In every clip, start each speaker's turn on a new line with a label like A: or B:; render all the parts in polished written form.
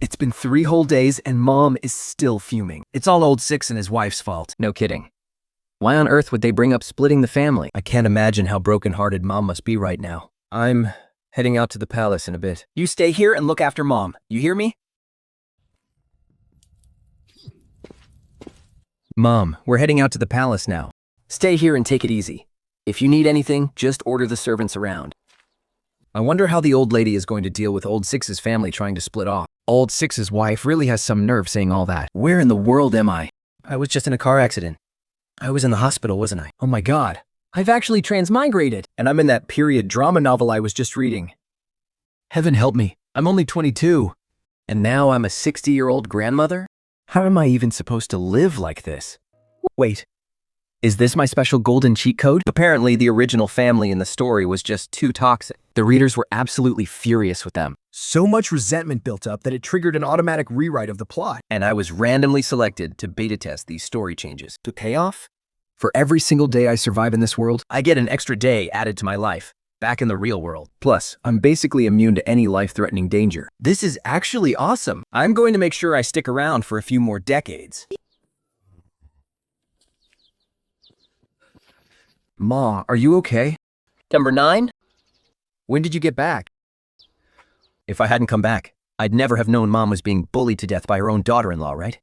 A: It's been 3 whole days and Mom is still fuming. It's all old Six and his wife's fault.
B: No kidding. Why on earth would they bring up splitting the family?
A: I can't imagine how brokenhearted Mom must be right now.
B: I'm heading out to the palace in a bit.
A: You stay here and look after Mom. You hear me?
B: Mom, we're heading out to the palace now.
A: Stay here and take it easy. If you need anything, just order the servants around.
B: I wonder how the old lady is going to deal with old Six's family trying to split off. Old Six's wife really has some nerve saying all that.
A: Where in the world am I? I was just in a car accident. I was in the hospital, wasn't I? Oh my God. I've actually transmigrated. And I'm in that period drama novel I was just reading. Heaven help me. I'm only 22.
B: And now I'm a 60-year-old grandmother?
A: How am I even supposed to live like this? Wait. Is this my special golden cheat code?
B: Apparently, the original family in the story was just too toxic. The readers were absolutely furious with them.
A: So much resentment built up that it triggered an automatic rewrite of the plot.
B: And I was randomly selected to beta test these story changes. To pay off? For every single day I survive in this world,
A: I get an extra day added to my life, back in the real world.
B: Plus, I'm basically immune to any life-threatening danger.
A: This is actually awesome. I'm going to make sure I stick around for a few more decades.
B: Ma, are you okay?
A: Number 9?
B: When did you get back?
A: If I hadn't come back, I'd never have known Mom was being bullied to death by her own daughter-in-law, right?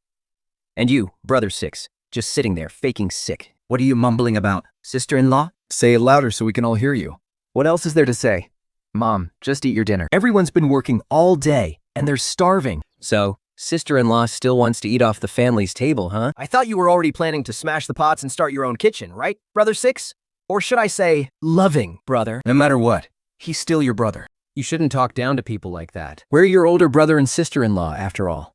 A: And you, brother 6, just sitting there faking sick. What are you mumbling about? Sister-in-law?
B: Say it louder so we can all hear you.
A: What else is there to say?
B: Mom, just eat your dinner.
A: Everyone's been working all day, and they're starving.
B: So, sister-in-law still wants to eat off the family's table, huh?
A: I thought you were already planning to smash the pots and start your own kitchen, right, brother 6? Or should I say, loving brother?
B: No matter what,
A: he's still your brother.
B: You shouldn't talk down to people like that. We're your older brother and sister-in-law, after all.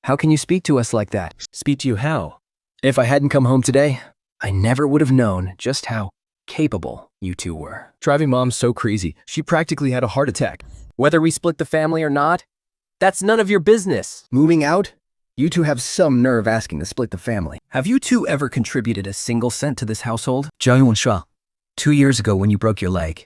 B: How can you speak to us like that?
A: Speak to you how? If I hadn't come home today, I never would have known just how capable you two were.
B: Driving Mom so crazy, she practically had a heart attack.
A: Whether we split the family or not, that's none of your business.
B: Moving out? You two have some nerve asking to split the family.
A: Have you two ever contributed a single cent to this household? 2 years ago when you broke your leg,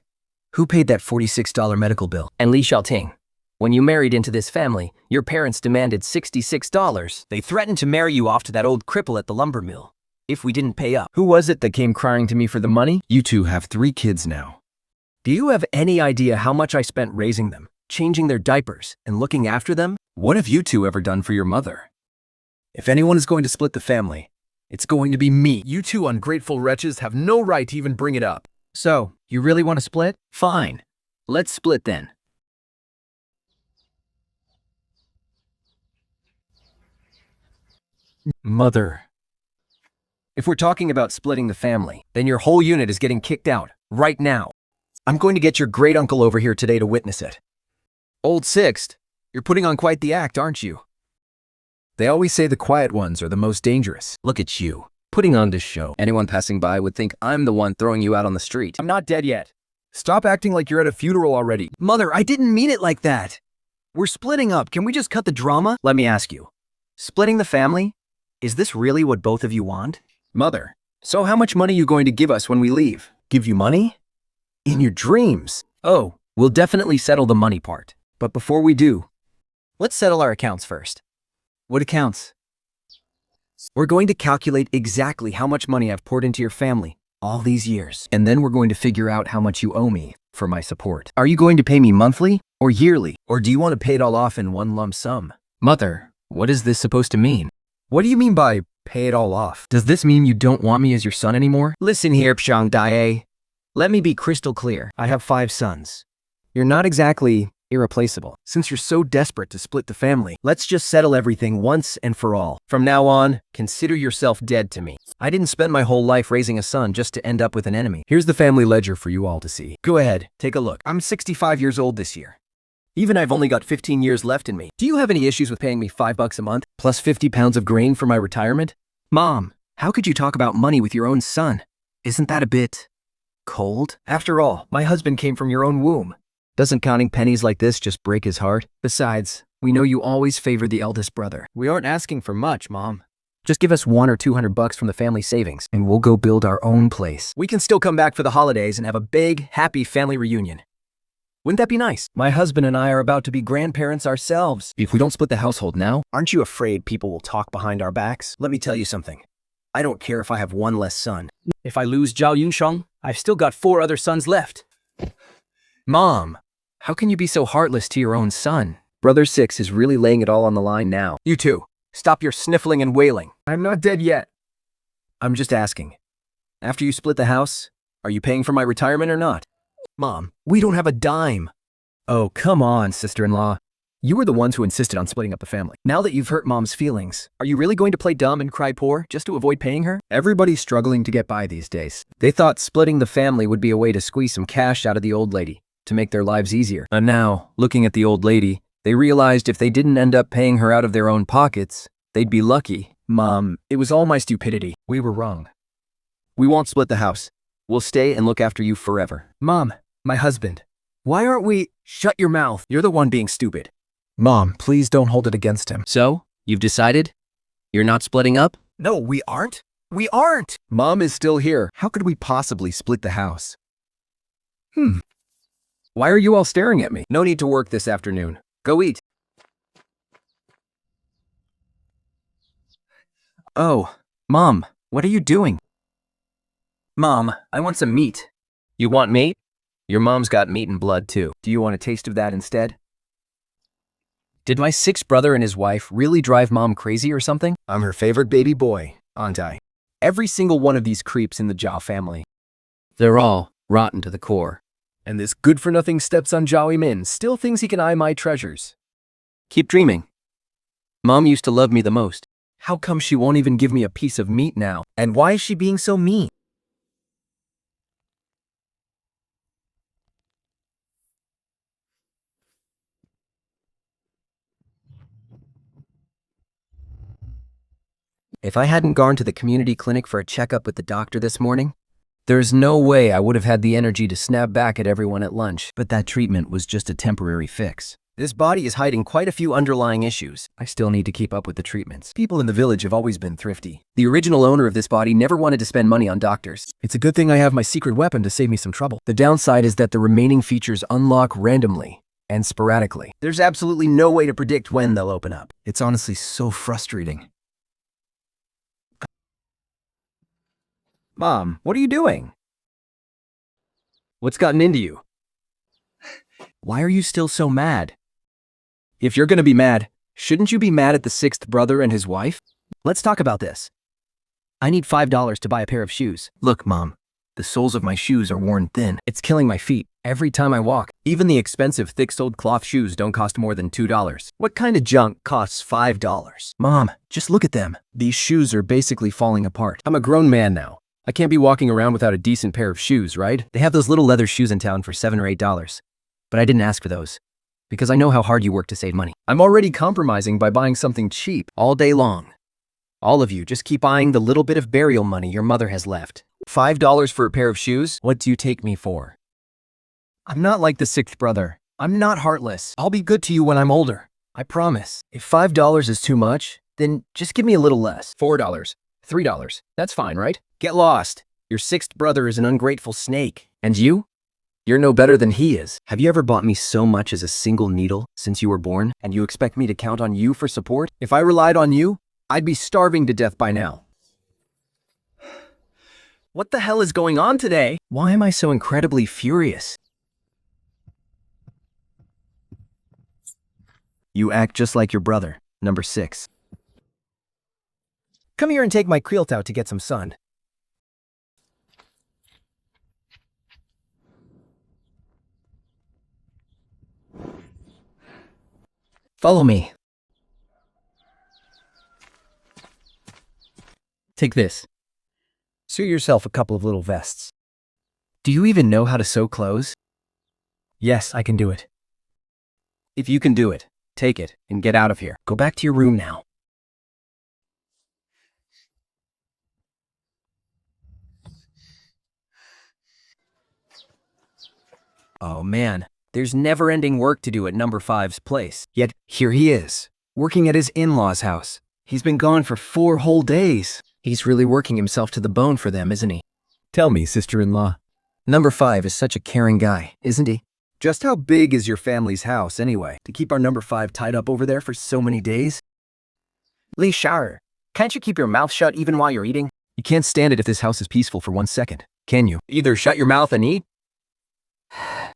A: who paid that $46 medical bill? And Li Xiaoting, when you married into this family, your parents demanded $66. They threatened to marry you off to that old cripple at the lumber mill if we didn't pay up.
B: Who was it that came crying to me for the money? You two have 3 kids now.
A: Do you have any idea how much I spent raising them, changing their diapers, and looking after them?
B: What have you two ever done for your mother?
A: If anyone is going to split the family, it's going to be me. You two ungrateful wretches have no right to even bring it up.
B: So, you really want to split?
A: Fine. Let's split then.
B: Mother.
A: If we're talking about splitting the family, then your whole unit is getting kicked out, right now. I'm going to get your great-uncle over here today to witness it.
B: Old Sixth, you're putting on quite the act, aren't you? They always say the quiet ones are the most dangerous.
A: Look at you, putting on this show.
B: Anyone passing by would think I'm the one throwing you out on the street.
A: I'm not dead yet.
B: Stop acting like you're at a funeral already.
A: Mother, I didn't mean it like that. We're splitting up. Can we just cut the drama? Let me ask you. Splitting the family? Is this really what both of you want?
B: Mother, so how much money are you going to give us when we leave?
A: Give you money? In your dreams. Oh, we'll definitely settle the money part. But before we do, let's settle our accounts first. What accounts? We're going to calculate exactly how much money I've poured into your family all these years.
B: And then we're going to figure out how much you owe me for my support.
A: Are you going to pay me monthly or yearly? Or do you want to pay it all off in one lump sum?
B: Mother, what is this supposed to mean?
A: What do you mean by pay it all off?
B: Does this mean you don't want me as your son anymore?
A: Listen here, Pshang Dae. Let me be crystal clear. I have 5 sons. You're not exactly irreplaceable. Since you're so desperate to split the family, let's just settle everything once and for all. From now on, consider yourself dead to me. I didn't spend my whole life raising a son just to end up with an enemy. Here's the family ledger for you all to see. Go ahead, take a look. I'm 65 years old this year. Even I've only got 15 years left in me. Do you have any issues with paying me $5 a month, plus 50 pounds of grain for my retirement? Mom, how could you talk about money with your own son? Isn't that a bit cold? After all, my husband came from your own womb. Doesn't counting pennies like this just break his heart? Besides, we know you always favor the eldest brother.
B: We aren't asking for much, Mom.
A: Just give us $100 or $200 from the family savings, and we'll go build our own place. We can still come back for the holidays and have a big, happy family reunion. Wouldn't that be nice? My husband and I are about to be grandparents ourselves.
B: If we don't split the household now,
A: Aren't you afraid people will talk behind our backs? Let me tell you something. I don't care if I have one less son. If I lose Zhao Yunsheng, I've still got 4 other sons left.
B: Mom, how can you be so heartless to your own son? Brother Six is really laying it all on the line now.
A: You two, stop your sniffling and wailing. I'm not dead yet. I'm just asking. After you split the house, are you paying for my retirement or not? Mom, we don't have a dime. Oh, come on, sister-in-law. You were the ones who insisted on splitting up the family. Now that you've hurt Mom's feelings, are you really going to play dumb and cry poor just to avoid paying her? Everybody's struggling to get by these days. They thought splitting the family would be a way to squeeze some cash out of the old lady, to make their lives easier. And now, looking at the old lady, they realized if they didn't end up paying her out of their own pockets, they'd be lucky. Mom, it was all my stupidity. We were wrong. We won't split the house. We'll stay and look after you forever. Mom, my husband. Why aren't we— Shut your mouth. You're the one being stupid.
B: Mom, please don't hold it against him.
C: So, you've decided? You're not splitting up?
A: No, we aren't. We aren't.
B: Mom is still here. How could we possibly split the house?
A: Why are you all staring at me? No need to work this afternoon. Go eat. Oh, Mom, what are you doing? Mom, I want some meat. You want meat? Your mom's got meat and blood too. Do you want a taste of that instead? Did my 6th brother and his wife really drive Mom crazy or something? I'm her favorite baby boy, aren't I? Every single one of these creeps in the Zhao family.
C: They're all rotten to the core.
A: And this good-for-nothing stepson Zhao Yimin still thinks he can eye my treasures. Keep dreaming. Mom used to love me the most. How come she won't even give me a piece of meat now? And why is she being so mean? If I hadn't gone to the community clinic for a checkup with the doctor this morning, there's no way I would have had the energy to snap back at everyone at lunch. But that treatment was just a temporary fix. This body is hiding quite a few underlying issues. I still need to keep up with the treatments. People in the village have always been thrifty. The original owner of this body never wanted to spend money on doctors. It's a good thing I have my secret weapon to save me some trouble. The downside is that the remaining features unlock randomly and sporadically. There's absolutely no way to predict when they'll open up. It's honestly so frustrating. Mom, what are you doing? What's gotten into you? Why are you still so mad? If you're gonna be mad, shouldn't you be mad at the 6th brother and his wife? Let's talk about this. I need $5 to buy a pair of shoes. Look, Mom, the soles of my shoes are worn thin. It's killing my feet every time I walk. Even the expensive thick-soled cloth shoes don't cost more than $2. What kind of junk costs $5? Mom, just look at them. These shoes are basically falling apart. I'm a grown man now. I can't be walking around without a decent pair of shoes, right? They have those little leather shoes in town for $7 or $8. But I didn't ask for those, because I know how hard you work to save money. I'm already compromising by buying something cheap all day long. All of you just keep eyeing the little bit of burial money your mother has left. $5 for a pair of shoes? What do you take me for? I'm not like the 6th brother. I'm not heartless. I'll be good to you when I'm older. I promise. If $5 is too much, then just give me a little less. $4. $3. That's fine, right? Get lost. Your 6th brother is an ungrateful snake. And you? You're no better than he is. Have you ever bought me so much as a single needle since you were born? And you expect me to count on you for support? If I relied on you, I'd be starving to death by now. What the hell is going on today? Why am I so incredibly furious? You act just like your brother, number 6. Come here and take my quilt out to get some sun. Follow me. Take this. Sew yourself a couple of little vests. Do you even know how to sew clothes? Yes, I can do it. If you can do it, take it and get out of here. Go back to your room now. Oh man, there's never-ending work to do at number 5's place. Yet, here he is, working at his in-laws' house. He's been gone for 4 whole days. He's really working himself to the bone for them, isn't he? Tell me, sister-in-law. Number 5 is such a caring guy, isn't he? Just how big is your family's house, anyway, to keep our number 5 tied up over there for so many days?
B: Lee Shower, can't you keep your mouth shut even while you're eating? You can't stand it if this house is peaceful for 1 second, can you? Either shut your mouth and eat,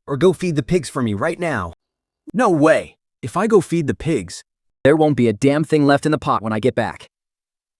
A: Or go feed the pigs for me right now. No way! If I go feed the pigs,
B: there won't be a damn thing left in the pot when I get back.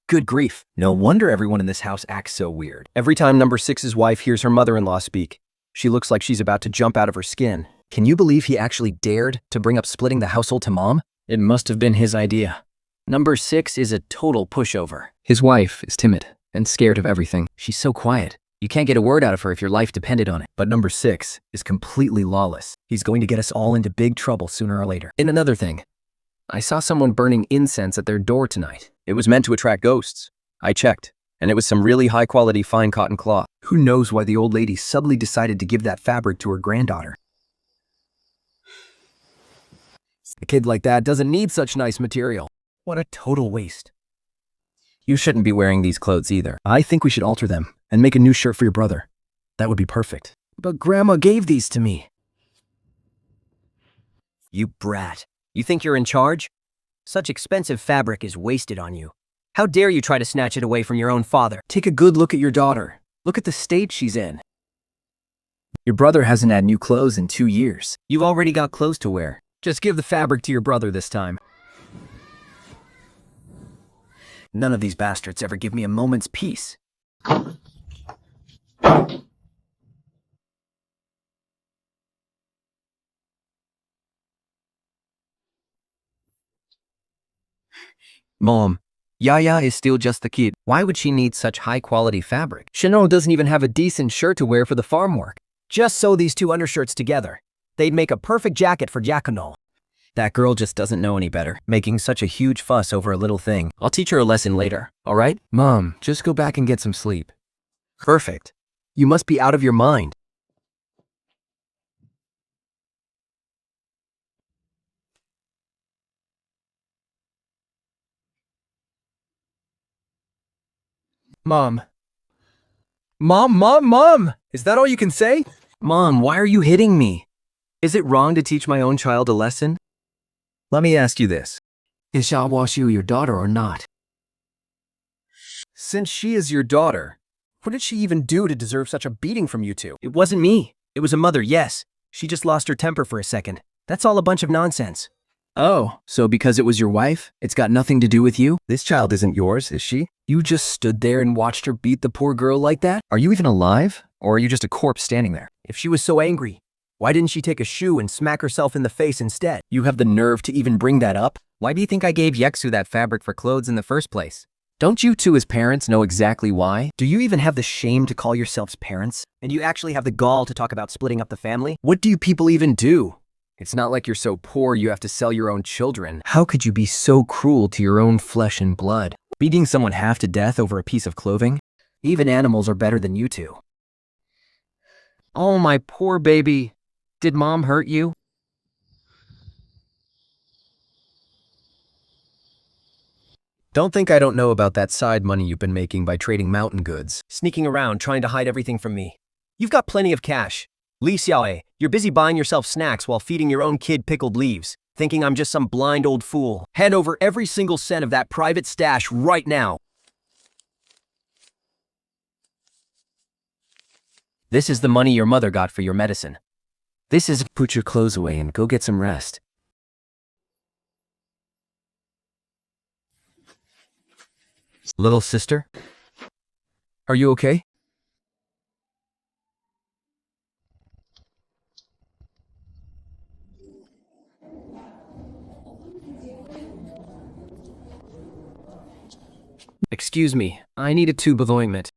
B: Good grief. No wonder everyone in this house acts so weird. Every time number 6's wife hears her mother-in-law speak, she looks like she's about to jump out of her skin. Can you believe he actually dared to bring up splitting the household to Mom? It must have been his idea. Number 6 is a total pushover. His wife is timid and scared of everything. She's so quiet. You can't get a word out of her if your life depended on it. But number 6 is completely lawless. He's going to get us all into big trouble sooner or later. And another thing, I saw someone burning incense at their door tonight. It was meant to attract ghosts. I checked, and it was some really high-quality fine cotton cloth. Who knows why the old lady suddenly decided to give that fabric to her granddaughter? A kid like that doesn't need such nice material. What a total waste. You shouldn't be wearing these clothes either. I think we should alter them and make a new shirt for your brother. That would be perfect. But Grandma gave these to me.
A: you brat. You think you're in charge? Such expensive fabric is wasted on you. How dare you try to snatch it away from your own father?
B: Take a good look at your daughter. Look at the state she's in. Your brother hasn't had new clothes in 2 years.
A: You've already got clothes to wear. Just give the fabric to your brother this time.
B: None of these bastards ever give me a moment's peace. Mom, Yaya is still just a kid. Why would she need such high-quality fabric? Chanel doesn't even have a decent shirt to wear for the farm work.
A: Just sew these 2 undershirts together. They'd make a perfect jacket for Jackanoll.
B: That girl just doesn't know any better, making such a huge fuss over a little thing. I'll teach her a lesson later, all right? Mom, just go back and get some sleep.
A: Perfect. You must be out of your mind.
B: Mom. Mom! Is that all you can say? Mom, why are you hitting me? Is it wrong to teach my own child a lesson? Let me ask you this. Is Xiaowashu your daughter or not?
A: Since she is your daughter, what did she even do to deserve such a beating from you two?
B: It wasn't me.
A: It was a mother, yes. She just lost her temper for a second. That's all a bunch of nonsense.
B: Oh, so because it was your wife, it's got nothing to do with you? This child isn't yours, is she? You just stood there and watched her beat the poor girl like that? Are you even alive? Or are you just a corpse standing there?
A: If she was so angry, why didn't she take a shoe and smack herself in the face instead?
B: You have the nerve to even bring that up? Why do you think I gave Yeksu that fabric for clothes in the first place? Don't you two as parents know exactly why?
A: Do you even have the shame to call yourselves parents? And you actually have the gall to talk about splitting up the family?
B: What do you people even do? It's not like you're so poor you have to sell your own children. How could you be so cruel to your own flesh and blood? Beating someone half to death over a piece of clothing? Even animals are better than you two. Oh, my poor baby. Did Mom hurt you?
A: Don't think I don't know about that side money you've been making by trading mountain goods, sneaking around trying to hide everything from me. You've got plenty of cash. Li Xiaoe, you're busy buying yourself snacks while feeding your own kid pickled leaves, thinking I'm just some blind old fool. Hand over every single cent of that private stash right now.
B: This is the money your mother got for your medicine. This is put your clothes away and go get some rest. Little sister? Are you okay? Excuse me, I need a tube of ointment.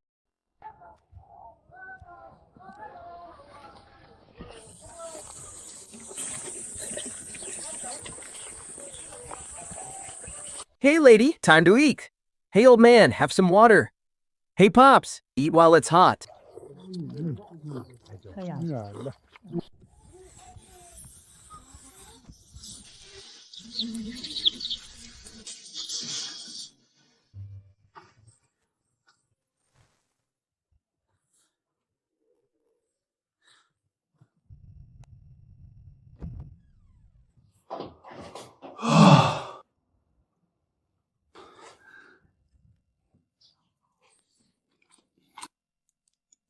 A: Hey lady, time to eat. Hey old man, have some water. Hey Pops, eat while it's hot.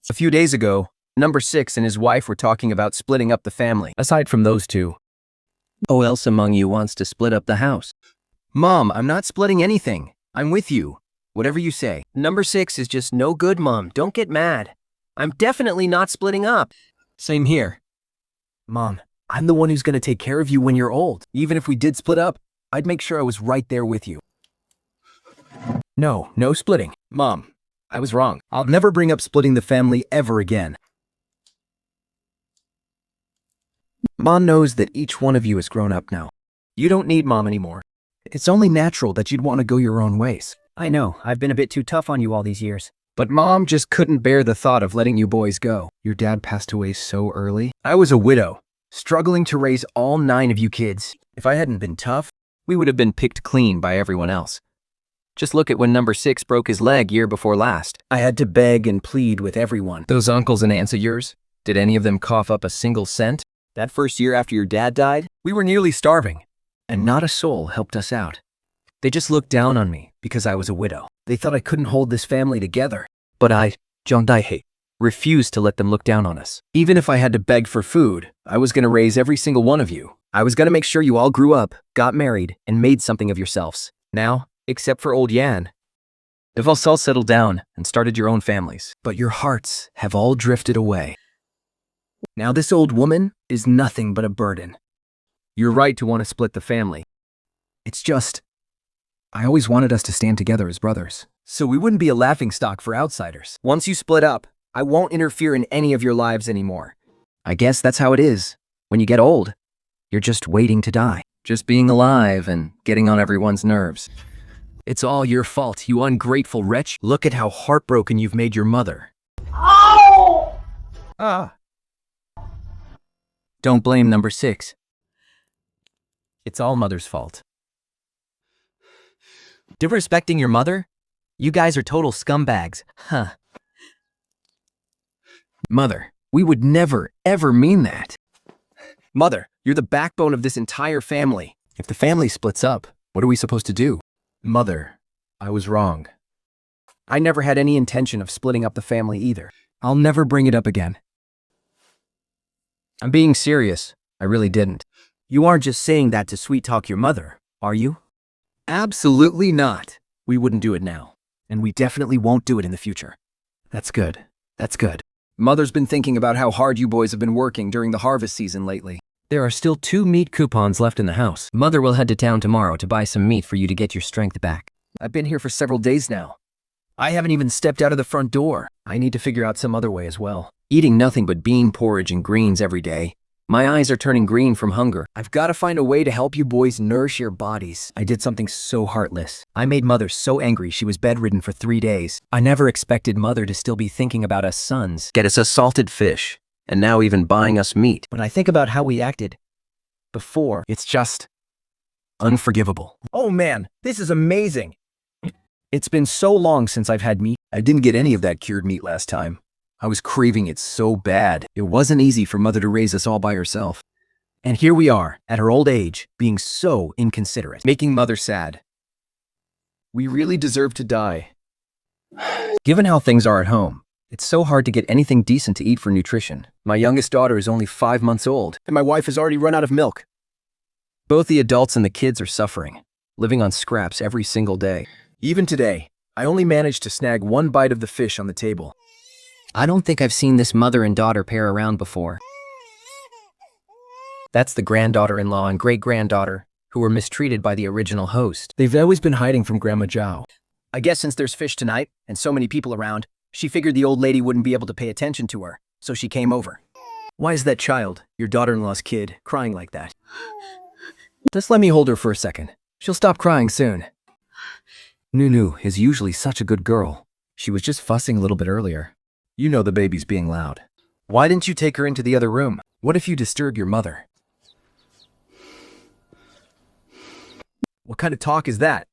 B: A few days ago, number 6 and his wife were talking about splitting up the family. Aside from those two.
C: Who else among you wants to split up the house?
B: Mom, I'm not splitting anything. I'm with you. Whatever you say. Number 6 is just no good, Mom. Don't get mad. I'm definitely not splitting up. Same here. Mom, I'm the one who's gonna take care of you when you're old. Even if we did split up, I'd make sure I was right there with you. No splitting. Mom, I was wrong. I'll never bring up splitting the family ever again. Mom knows that each one of you is grown up now. You don't need Mom anymore. It's only natural that you'd want to go your own ways.
A: I know, I've been a bit too tough on you all these years.
B: But Mom just couldn't bear the thought of letting you boys go. Your dad passed away so early. I was a widow, struggling to raise all 9 of you kids. If I hadn't been tough, we would have been picked clean by everyone else. Just look at when number 6 broke his leg year before last. I had to beg and plead with everyone. Those uncles and aunts of yours, did any of them cough up a single cent? That first year after your dad died, we were nearly starving, and not a soul helped us out. They just looked down on me because I was a widow. They thought I couldn't hold this family together. But I, John Daihe, refused to let them look down on us. Even if I had to beg for food, I was going to raise every single one of you. I was going to make sure you all grew up, got married, and made something of yourselves. Now, except for old Yan, you've all settled down and started your own families. But your hearts have all drifted away. Now this old woman is nothing but a burden. You're right to want to split the family. It's just, I always wanted us to stand together as brothers, so we wouldn't be a laughingstock for outsiders. Once you split up, I won't interfere in any of your lives anymore. I guess that's how it is. When you get old, you're just waiting to die. Just being alive and getting on everyone's nerves. It's all your fault, you ungrateful wretch. Look at how heartbroken you've made your mother. Don't blame number 6. It's all Mother's fault. Disrespecting your mother? You guys are total scumbags, huh? Mother, we would never, ever mean that. Mother, you're the backbone of this entire family. If the family splits up, what are we supposed to do? Mother, I was wrong. I never had any intention of splitting up the family either. I'll never bring it up again. I'm being serious. I really didn't. You aren't just saying that to sweet-talk your mother, are you? Absolutely not. We wouldn't do it now. And we definitely won't do it in the future. That's good. That's good. Mother's been thinking about how hard you boys have been working during the harvest season lately. There are still 2 meat coupons left in the house. Mother will head to town tomorrow to buy some meat for you to get your strength back. I've been here for several days now. I haven't even stepped out of the front door. I need to figure out some other way as well. Eating nothing but bean porridge and greens every day. My eyes are turning green from hunger. I've got to find a way to help you boys nourish your bodies. I did something so heartless. I made Mother so angry she was bedridden for 3 days. I never expected Mother to still be thinking about us sons. Get us a salted fish, and now even buying us meat. When I think about how we acted before, it's just unforgivable. Oh man, this is amazing. It's been so long since I've had meat. I didn't get any of that cured meat last time. I was craving it so bad. It wasn't easy for Mother to raise us all by herself. And here we are, at her old age, being so inconsiderate, making Mother sad. We really deserve to die. Given how things are at home, it's so hard to get anything decent to eat for nutrition. My youngest daughter is only 5 months old, and my wife has already run out of milk. Both the adults and the kids are suffering, living on scraps every single day. Even today, I only managed to snag 1 bite of the fish on the table.
C: I don't think I've seen this mother and daughter pair around before.
B: That's the granddaughter-in-law and great-granddaughter, who were mistreated by the original host. They've always been hiding from Grandma Zhao. I guess since there's fish tonight, and so many people around, she figured the old lady wouldn't be able to pay attention to her, so she came over. Why is that child, your daughter-in-law's kid, crying like that? Just let me hold her for a second. She'll stop crying soon. Nunu is usually such a good girl. She was just fussing a little bit earlier. You know the baby's being loud. Why didn't you take her into the other room? What if you disturb your mother? What kind of talk is that?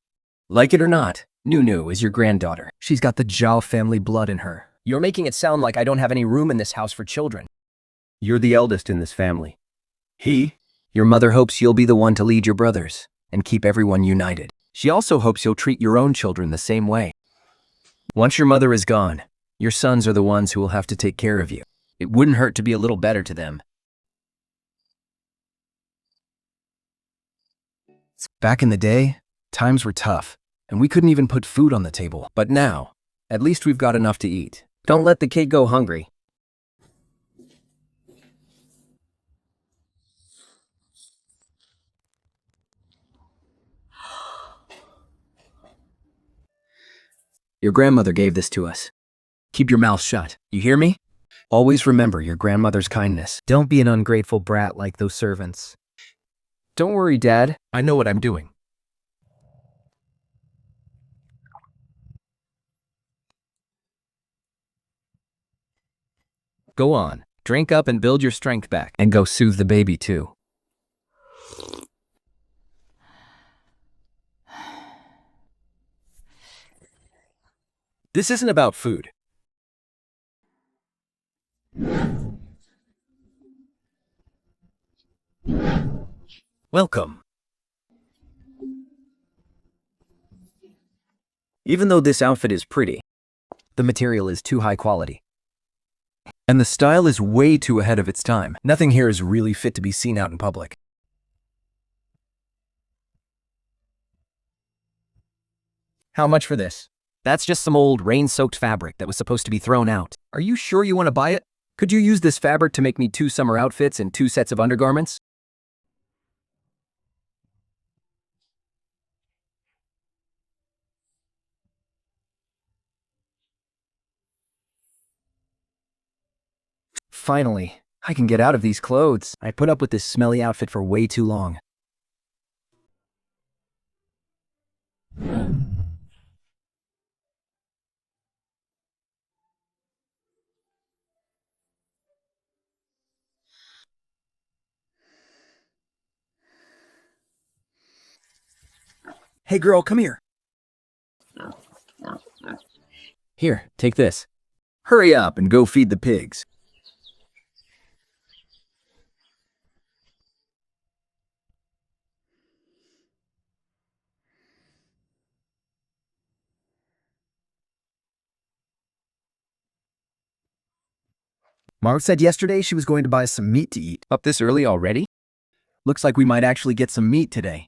B: Like it or not, Nunu is your granddaughter. She's got the Zhao family blood in her. You're making it sound like I don't have any room in this house for children. You're the eldest in this family. Your mother hopes you'll be the one to lead your brothers and keep everyone united. She also hopes you'll treat your own children the same way. Once your mother is gone, Your sons are the ones who will have to take care of you. It wouldn't hurt to be a little better to them. Back in the day, times were tough, and we couldn't even put food on the table. But now, at least we've got enough to eat.
C: Don't let the kid go hungry.
B: Your grandmother gave this to us. Keep your mouth shut. You hear me? Always remember your grandmother's kindness.
A: Don't be an ungrateful brat like those servants.
B: Don't worry, Dad. I know what I'm doing. Go on. Drink up and build your strength back. And go soothe the baby, too. This isn't about food. Welcome. Even though this outfit is pretty, the material is too high quality. And the style is way too ahead of its time. Nothing here is really fit to be seen out in public.
A: How much for this?
B: That's just some old rain-soaked fabric that was supposed to be thrown out. Are you sure you want to buy it? Could you use this fabric to make me 2 summer outfits and 2 sets of undergarments? Finally, I can get out of these clothes. I put up with this smelly outfit for way too long. Hey girl, come here. Here, take this. Hurry up and go feed the pigs.
A: Mark said yesterday she was going to buy some meat to eat.
B: Up this early already?
A: Looks like we might actually get some meat today.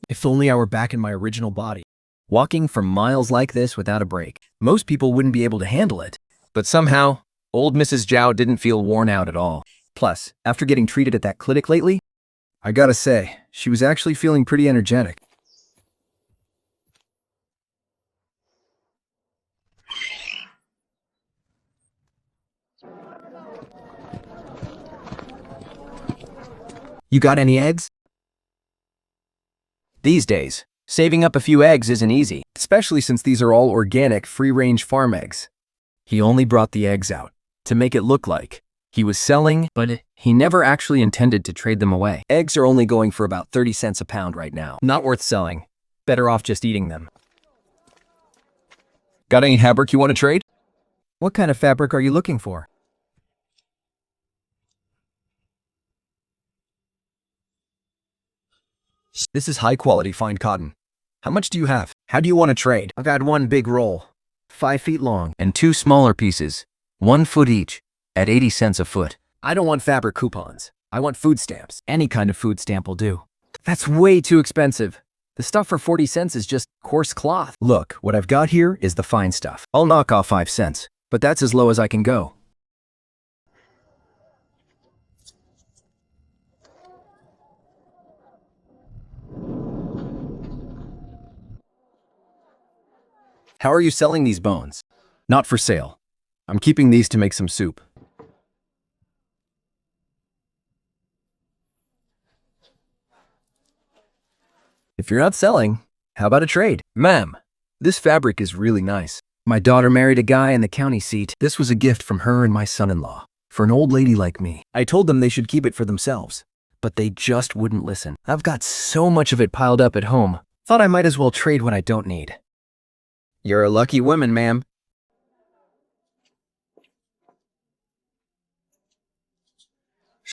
A: If only I were back in my original body.
B: Walking for miles like this without a break. Most people wouldn't be able to handle it. But somehow, old Mrs. Zhao didn't feel worn out at all. Plus, after getting treated at that clinic lately,
A: I gotta say, she was actually feeling pretty energetic.
B: you got any eggs? These days, saving up a few eggs isn't easy, especially since these are all organic, free-range farm eggs. He only brought the eggs out to make it look like he was selling, but he never actually intended to trade them away. Eggs are only going for about 30 cents a pound right now. Not worth selling. Better off just eating them. Got any fabric you want to trade?
A: What kind of fabric are you looking for?
B: This is high-quality fine cotton. How much do you have? How do you want to trade?
A: I've got one big roll, 5 feet long.
B: And 2 smaller pieces, 1 foot each, at 80 cents a foot. I don't want fabric coupons. I want food stamps. Any kind of food stamp will do. That's way too expensive. The stuff for 40 cents is just coarse cloth. Look, what I've got here is the fine stuff. I'll knock off 5 cents, but that's as low as I can go. How are you selling these bones? Not for sale. I'm keeping these to make some soup. If you're not selling, how about a trade? Ma'am, this fabric is really nice. My daughter married a guy in the county seat. This was a gift from her and my son-in-law for an old lady like me. I told them they should keep it for themselves, but they just wouldn't listen. I've got so much of it piled up at home. Thought I might as well trade what I don't need. You're a lucky woman, ma'am.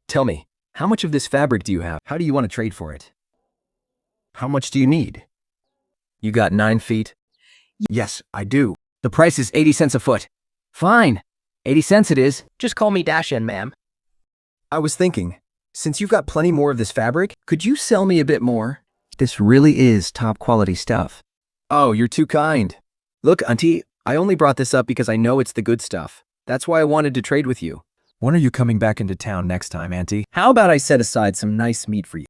B: Tell me, how much of this fabric do you have? How do you want to trade for it? How much do you need? You got 9 feet?
A: Yes, I do. The price is 80 cents a foot. Fine. 80 cents it is.
B: Just call me Dashin, ma'am.
A: I was thinking, since you've got plenty more of this fabric, could you sell me a bit more? This really is top quality stuff.
B: Oh, you're too kind.
A: Look, Auntie, I only brought this up because I know it's the good stuff. That's why I wanted to trade with you.
B: When are you coming back into town next time, Auntie?
A: How about I set aside some nice meat for you?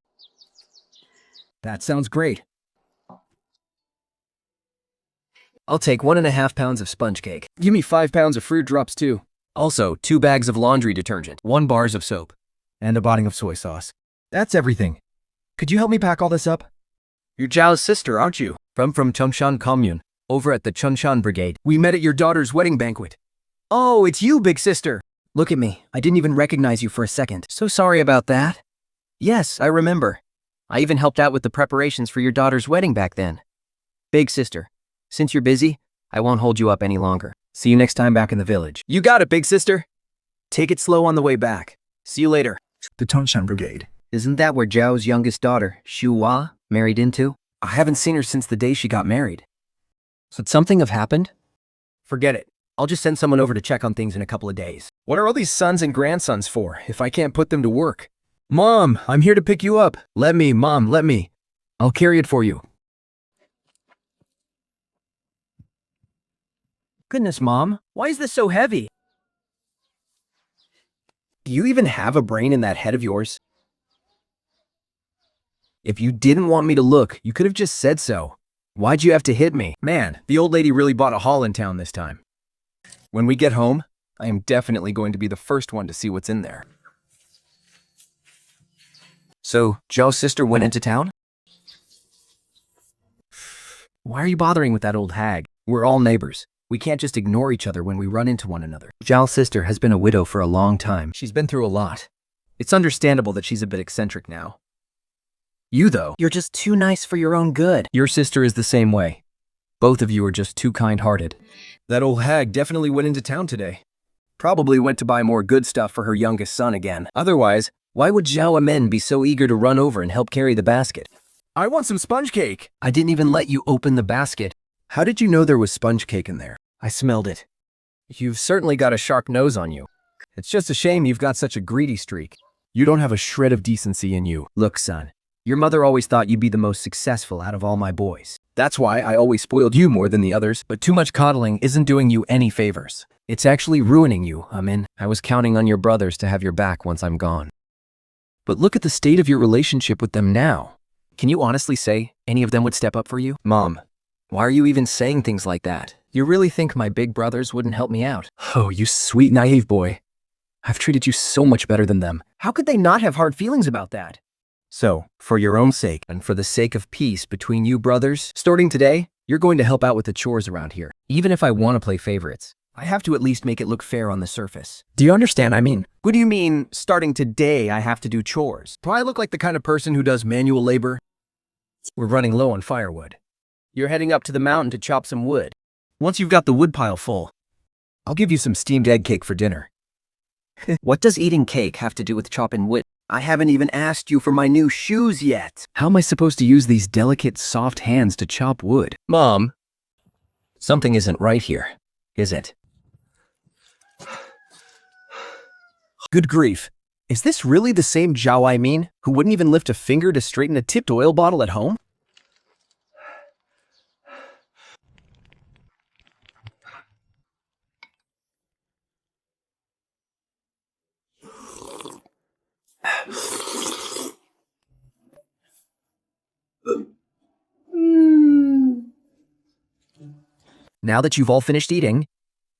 A: That sounds great.
B: I'll take 1.5 pounds of sponge cake.
A: Give me 5 pounds of fruit drops too.
B: Also, 2 bags of laundry detergent, 1 bars of soap.
A: And a bottle of soy sauce. That's everything. Could you help me pack all this up?
B: You're Zhao's sister, aren't you? From Chongshan Commune, over at the Chongshan Brigade.
A: We met at your daughter's wedding banquet. Oh, it's you, big sister. Look at me. I didn't even recognize you for a second.
C: So sorry about that.
A: Yes, I remember.
C: I even helped out with the preparations for your daughter's wedding back then. Big sister, since you're busy, I won't hold you up any longer.
A: See you next time back in the village. You got it, big sister. Take it slow on the way back. See you later.
D: The Tongshan Brigade.
C: Isn't that where Zhao's youngest daughter, Xu Hua, married into?
A: I haven't seen her since the day she got married.
C: Could something have happened?
A: Forget it. I'll just send someone over to check on things in a couple of days. What are all these sons and grandsons for if I can't put them to work? Mom, I'm here to pick you up. Let me, Mom, let me. I'll carry it for you. Goodness, Mom, why is this so heavy? Do you even have a brain in that head of yours? If you didn't want me to look, you could have just said so. Why'd you have to hit me? Man, the old lady really bought a haul in town this time. When we get home, I am definitely going to be the first one to see what's in there.
B: So, Zhao's sister went into town?
A: Why are you bothering with that old hag? We're all neighbors. We can't just ignore each other when we run into one another.
C: Zhao's sister has been a widow for a long time.
A: She's been through a lot. It's understandable that she's a bit eccentric now. You, though,
C: You're just too nice for your own good.
A: your sister is the same way. Both of you are just too kind-hearted. That old hag definitely went into town today. Probably went to buy more good stuff for her youngest son again. Otherwise, why would Zhao Amen be so eager to run over and help carry the basket? I want some sponge cake. I didn't even let you open the basket. How did you know there was sponge cake in there? I smelled it. You've certainly got a sharp nose on you. It's just a shame you've got such a greedy streak. You don't have a shred of decency in you. Look, son, your mother always thought you'd be the most successful out of all my boys. That's why I always spoiled you more than the others, but too much coddling isn't doing you any favors. It's actually ruining you, Amin. I was counting on your brothers to have your back once I'm gone. But look at the state of your relationship with them now. Can you honestly say any of them would step up for you? Mom, why are you even saying things like that? You really think my big brothers wouldn't help me out? Oh, you sweet, naive boy. I've treated you so much better than them. How could they not have hard feelings about that? So, for your own sake, and for the sake of peace between you brothers, starting today, you're going to help out with the chores around here. Even if I want to play favorites, I have to at least make it look fair on the surface. Do you understand? What do you mean, starting today, I have to do chores? Do I look like the kind of person who does manual labor? We're running low on firewood. You're heading up to the mountain to chop some wood. Once you've got the wood pile full, I'll give you some steamed egg cake for dinner.
C: What does eating cake have to do with chopping wood?
A: I haven't even asked you for my new shoes yet. How am I supposed to use these delicate, soft hands to chop wood? Mom, something isn't right here, is it? Good grief. Is this really the same Zhao I mean, who wouldn't even lift a finger to straighten a tipped oil bottle at home? Now that you've all finished eating,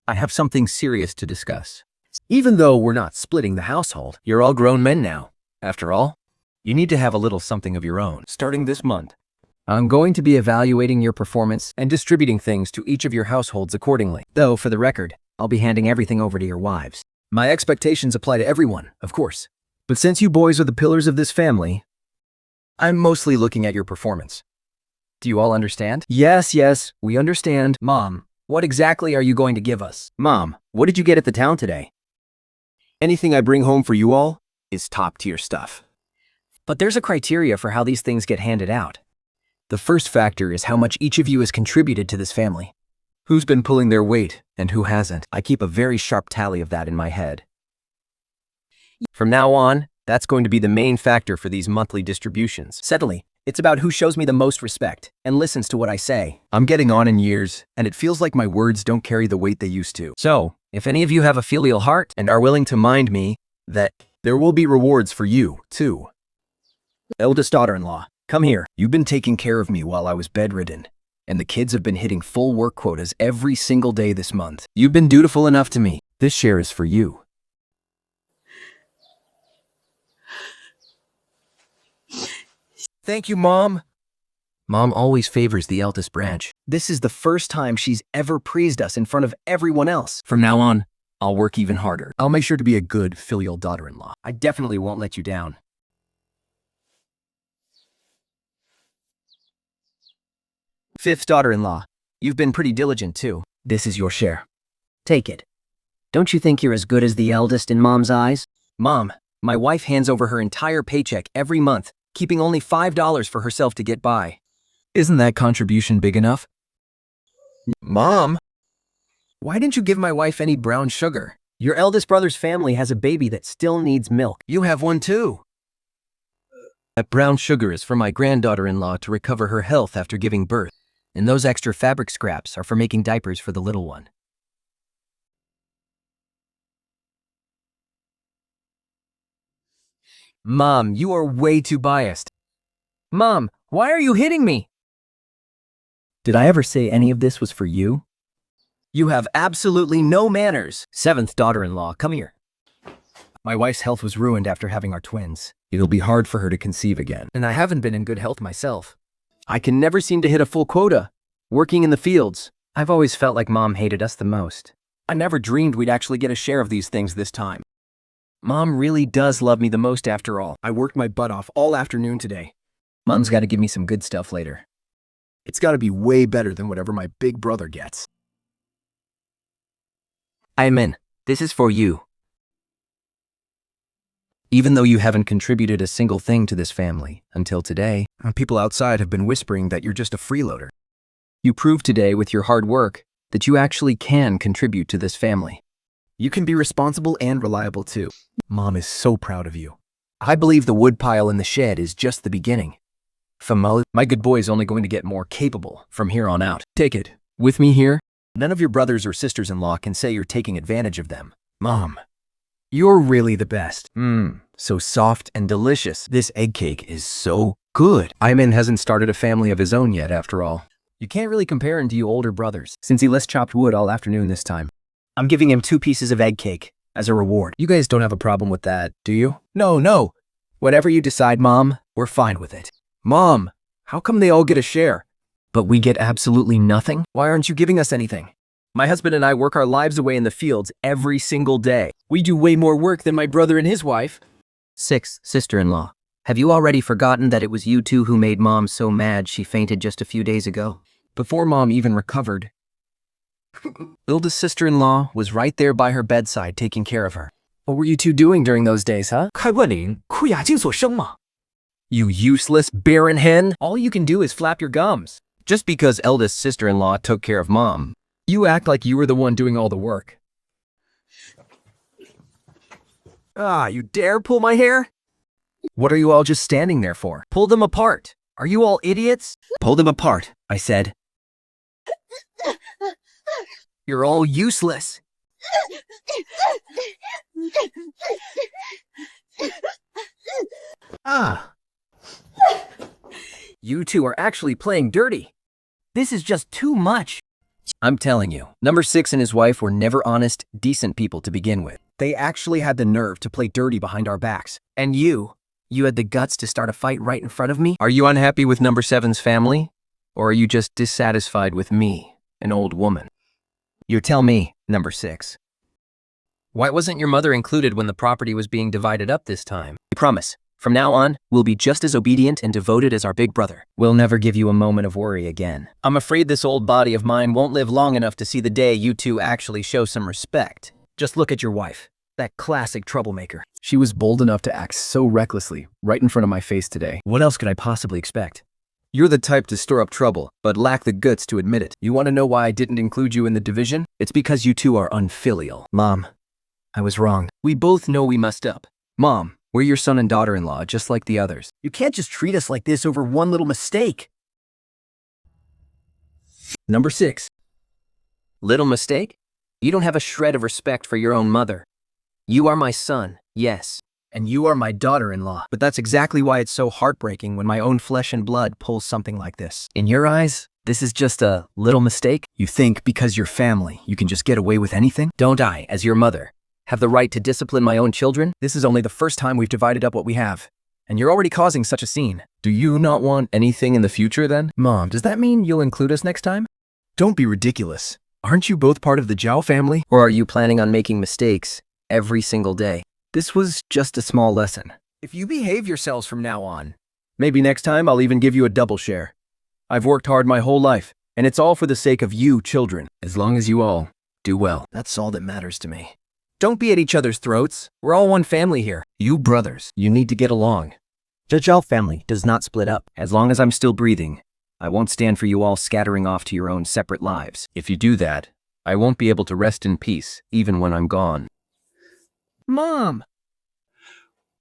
A: I have something serious to discuss. Even though we're not splitting the household, you're all grown men now. After all, you need to have a little something of your own. Starting this month, I'm going to be evaluating your performance and distributing things to each of your households accordingly. Though, for the record, I'll be handing everything over to your wives. My expectations apply to everyone, of course. But since you boys are the pillars of this family, I'm mostly looking at your performance. Do you all understand? Yes, we understand. Mom, what exactly are you going to give us? Mom, what did you get at the town today? Anything I bring home for you all is top-tier stuff. But there's a criteria for how these things get handed out.
B: The first factor is how much each of you has contributed to this family. Who's been pulling their weight and who hasn't? I keep a very sharp tally of that in my head. From now on, that's going to be the main factor for these monthly distributions.
A: Suddenly, it's about who shows me the most respect and listens to what I say.
B: I'm getting on in years, and it feels like my words don't carry the weight they used to.
A: So, if any of you have a filial heart
B: And are willing to mind me that there will be rewards for you, too.
A: eldest daughter-in-law, come here.
B: You've been taking care of me while I was bedridden, and the kids have been hitting full work quotas every single day this month. You've been dutiful enough to me. This share is for you.
A: Thank you, Mom.
C: Mom always favors the eldest branch.
A: This is the first time she's ever praised us in front of everyone else.
B: From now on, I'll work even harder. I'll make sure to be a good filial daughter-in-law.
A: I definitely won't let you down. Fifth daughter-in-law, you've been pretty diligent too. This is your share.
C: Take it. Don't you think you're as good as the eldest in Mom's eyes?
A: Mom, my wife hands over her entire paycheck every month, keeping only $5 for herself to get by.
B: Isn't that contribution big enough?
A: Mom, why didn't you give my wife any brown sugar? Your eldest brother's family has a baby that still needs milk. You have one too.
B: That brown sugar is for my granddaughter-in-law to recover her health after giving birth, and those extra fabric scraps are for making diapers for the little one.
A: Mom, you are way too biased. Mom, why are you hitting me?
B: Did I ever say any of this was for you?
A: You have absolutely no manners. Seventh daughter-in-law, come here. My wife's health was ruined after having our twins.
B: It'll be hard for her to conceive again.
A: And I haven't been in good health myself. I can never seem to hit a full quota. Working in the fields.
C: I've always felt like Mom hated us the most.
A: I never dreamed we'd actually get a share of these things this time. Mom really does love me the most after all. I worked my butt off all afternoon today.
B: Mom's got to give me some good stuff later.
A: It's got to be way better than whatever my big brother gets.
C: Amen. This is for you.
B: Even though you haven't contributed a single thing to this family until today,
A: People outside have been whispering that you're just a freeloader.
B: you proved today with your hard work that you actually can contribute to this family.
A: You can be responsible and reliable too. Mom is so proud of you.
B: I believe the woodpile in the shed is just the beginning. Family, my good boy is only going to get more capable from here on out. Take it. With me here,
A: None of your brothers or sisters-in-law can say you're taking advantage of them. Mom, you're really the best.
B: so soft and delicious. This egg cake is so good. Ayman hasn't started a family of his own yet, after all.
A: You can't really compare him to you older brothers, since he less chopped wood all afternoon this time. I'm giving him 2 pieces of egg cake as a reward.
B: You guys don't have a problem with that, do you?
A: No. Whatever you decide, Mom, we're fine with it. Mom, how come they all get a share?
B: But we get absolutely nothing?
A: Why aren't you giving us anything? My husband and I work our lives away in the fields every single day. We do way more work than my brother and his wife.
C: Sixth sister-in-law, have you already forgotten that it was you two who made Mom so mad she fainted just a few days ago?
A: Before Mom even recovered, eldest sister-in-law was right there by her bedside taking care of her. What were you two doing during those days, huh?
D: 开问您库雅静所生吗？
A: You useless barren hen! All you can do is flap your gums.
B: Just because eldest sister-in-law took care of Mom.
A: You act like you were the one doing all the work. You dare pull my hair? What are you all just standing there for? Pull them apart. Are you all idiots? Pull them apart, I said. You're all useless. You two are actually playing dirty. This is just too much. I'm telling you, number 6 and his wife were never honest, decent people to begin with. They actually had the nerve to play dirty behind our backs. And you had the guts to start a fight right in front of me?
B: Are you unhappy with number 7's family? Or are you just dissatisfied with me, an old woman?
A: You tell me, number 6. Why wasn't your mother included when the property was being divided up this time? I promise, from now on, we'll be just as obedient and devoted as our big brother. We'll never give you a moment of worry again. I'm afraid this old body of mine won't live long enough to see the day you two actually show some respect. Just look at your wife, that classic troublemaker.
B: She was bold enough to act so recklessly right in front of my face today.
A: What else could I possibly expect?
B: You're the type to stir up trouble, but lack the guts to admit it. You want to know why I didn't include you in the division? It's because you two are unfilial.
A: Mom, I was wrong.
C: We both know we messed up.
B: Mom, we're your son and daughter-in-law, just like the others.
A: You can't just treat us like this over one little mistake.
B: Number 6.
C: Little mistake? You don't have a shred of respect for your own mother. You are my son, yes.
A: And you are my daughter-in-law. But that's exactly why it's so heartbreaking when my own flesh and blood pulls something like this.
C: In your eyes, this is just a little mistake?
A: You think because you're family, you can just get away with anything?
C: Don't I, as your mother, have the right to discipline my own children?
A: This is only the first time we've divided up what we have. And you're already causing such a scene.
B: Do you not want anything in the future then?
A: Mom, does that mean you'll include us next time? Don't be ridiculous. Aren't you both part of the Zhao family?
C: Or are you planning on making mistakes every single day?
A: This was just a small lesson. If you behave yourselves from now on, maybe next time I'll even give you a double share. I've worked hard my whole life, and it's all for the sake of you children.
B: As long as you all do well.
A: That's all that matters to me. Don't be at each other's throats. We're all one family here.
B: You brothers, you need to get along.
A: The Zhao family does not split up.
B: As long as I'm still breathing, I won't stand for you all scattering off to your own separate lives. If you do that, I won't be able to rest in peace, even when I'm gone.
A: Mom!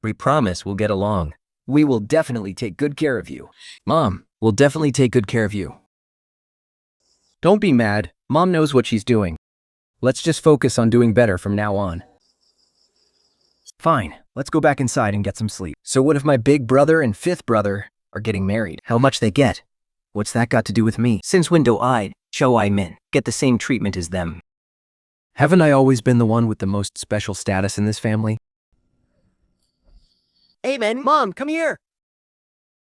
B: We promise we'll get along.
A: We will definitely take good care of you.
B: Mom, we'll definitely take good care of you.
A: Don't be mad. Mom knows what she's doing. Let's just focus on doing better from now on. Fine, let's go back inside and get some sleep. So what if my big brother and fifth brother are getting married? How much they get? What's that got to do with me?
C: Since when do I, Zhou Aimin, get the same treatment as them?
B: Haven't I always been the one with the most special status in this family?
A: Aimin, Mom, come here!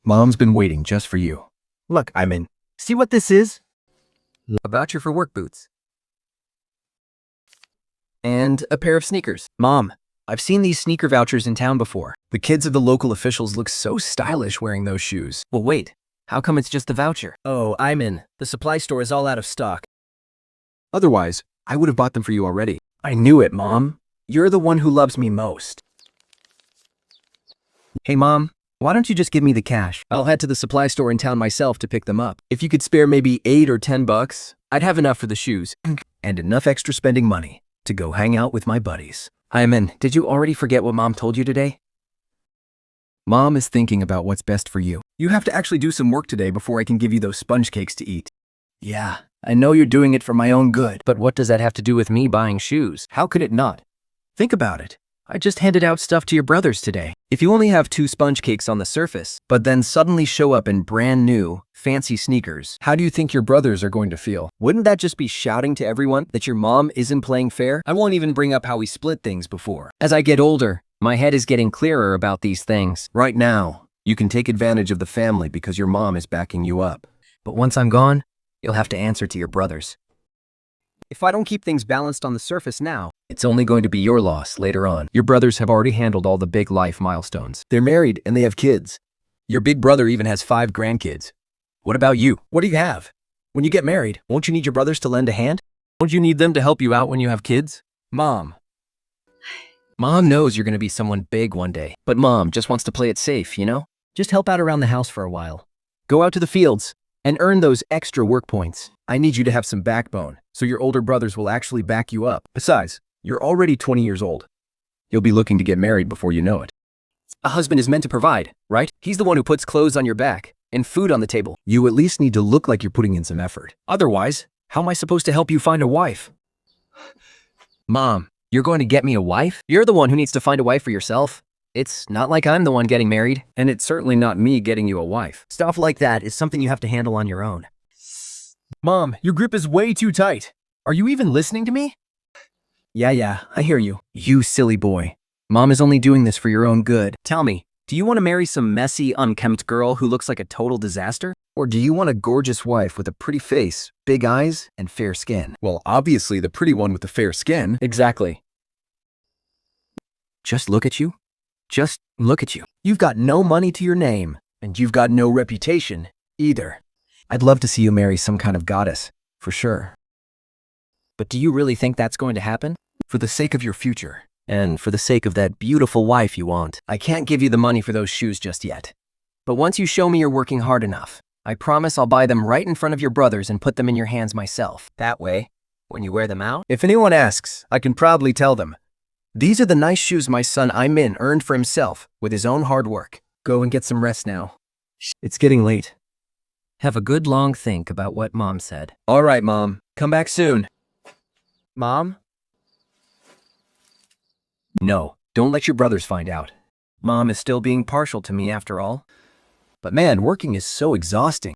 B: Mom's been waiting just for you.
A: Look, Aimin, see what this is?
C: A voucher for work boots. And a pair of sneakers.
A: Mom, I've seen these sneaker vouchers in town before. The kids of the local officials look so stylish wearing those shoes.
C: Well, wait. How come it's just the voucher?
A: Oh, Aimin, the supply store is all out of stock.
B: Otherwise, I would have bought them for you already.
A: I knew it, Mom. You're the one who loves me most. Hey, Mom, why don't you just give me the cash? I'll head to the supply store in town myself to pick them up. If you could spare maybe $8 or $10, I'd have enough for the shoes and enough extra spending money to go hang out with my buddies.
C: Aimin, did you already forget what Mom told you today?
B: Mom is thinking about what's best for you.
A: You have to actually do some work today before I can give you those sponge cakes to eat. Yeah, I know you're doing it for my own good.
C: But what does that have to do with me buying shoes?
A: How could it not? Think about it. I just handed out stuff to your brothers today. If you only have 2 sponge cakes on the surface, but then suddenly show up in brand new, fancy sneakers, how do you think your brothers are going to feel? Wouldn't that just be shouting to everyone that your mom isn't playing fair? I won't even bring up how we split things before.
C: As I get older, my head is getting clearer about these things.
B: Right now, you can take advantage of the family because your mom is backing you up.
C: But once I'm gone, you'll have to answer to your brothers.
A: If I don't keep things balanced on the surface now,
B: It's only going to be your loss later on. Your brothers have already handled all the big life milestones. They're married and they have kids.
A: your big brother even has 5 grandkids. What about you? What do you have? When you get married, won't you need your brothers to lend a hand? Won't you need them to help you out when you have kids? Mom knows you're going to be someone big one day, but Mom just wants to play it safe, you know? Just help out around the house for a while. Go out to the fields and earn those extra work points. I need you to have some backbone, so your older brothers will actually back you up. Besides, you're already 20 years old. You'll be looking to get married before you know it. A husband is meant to provide, right? He's the one who puts clothes on your back and food on the table. You at least need to look like you're putting in some effort. Otherwise, how am I supposed to help you find a wife? Mom, you're going to get me a wife? You're the one who needs to find a wife for yourself. It's not like I'm the one getting married. And it's certainly not me getting you a wife. Stuff like that is something you have to handle on your own. Mom, your grip is way too tight. Are you even listening to me? Yeah, I hear you. You silly boy. Mom is only doing this for your own good. Tell me, do you want to marry some messy, unkempt girl who looks like a total disaster? Or do you want a gorgeous wife with a pretty face, big eyes, and fair skin?
B: Well, obviously the pretty one with the fair skin.
A: Exactly. Just look at you. Just look at you. You've got no money to your name, and you've got no reputation either. I'd love to see you marry some kind of goddess, for sure. But do you really think that's going to happen? For the sake of your future, and for the sake of that beautiful wife you want, I can't give you the money for those shoes just yet. But once you show me you're working hard enough,
C: I promise I'll buy them right in front of your brothers and put them in your hands myself. That way, when you wear them out,
B: If anyone asks, I can proudly tell them. These are the nice shoes my son Imin earned for himself with his own hard work.
A: Go and get some rest now. It's getting late.
C: have a good long think about what Mom said.
B: All right, Mom. Come back soon.
A: Mom?
B: No, don't let your brothers find out.
A: Mom is still being partial to me after all.
B: But man, working is so exhausting.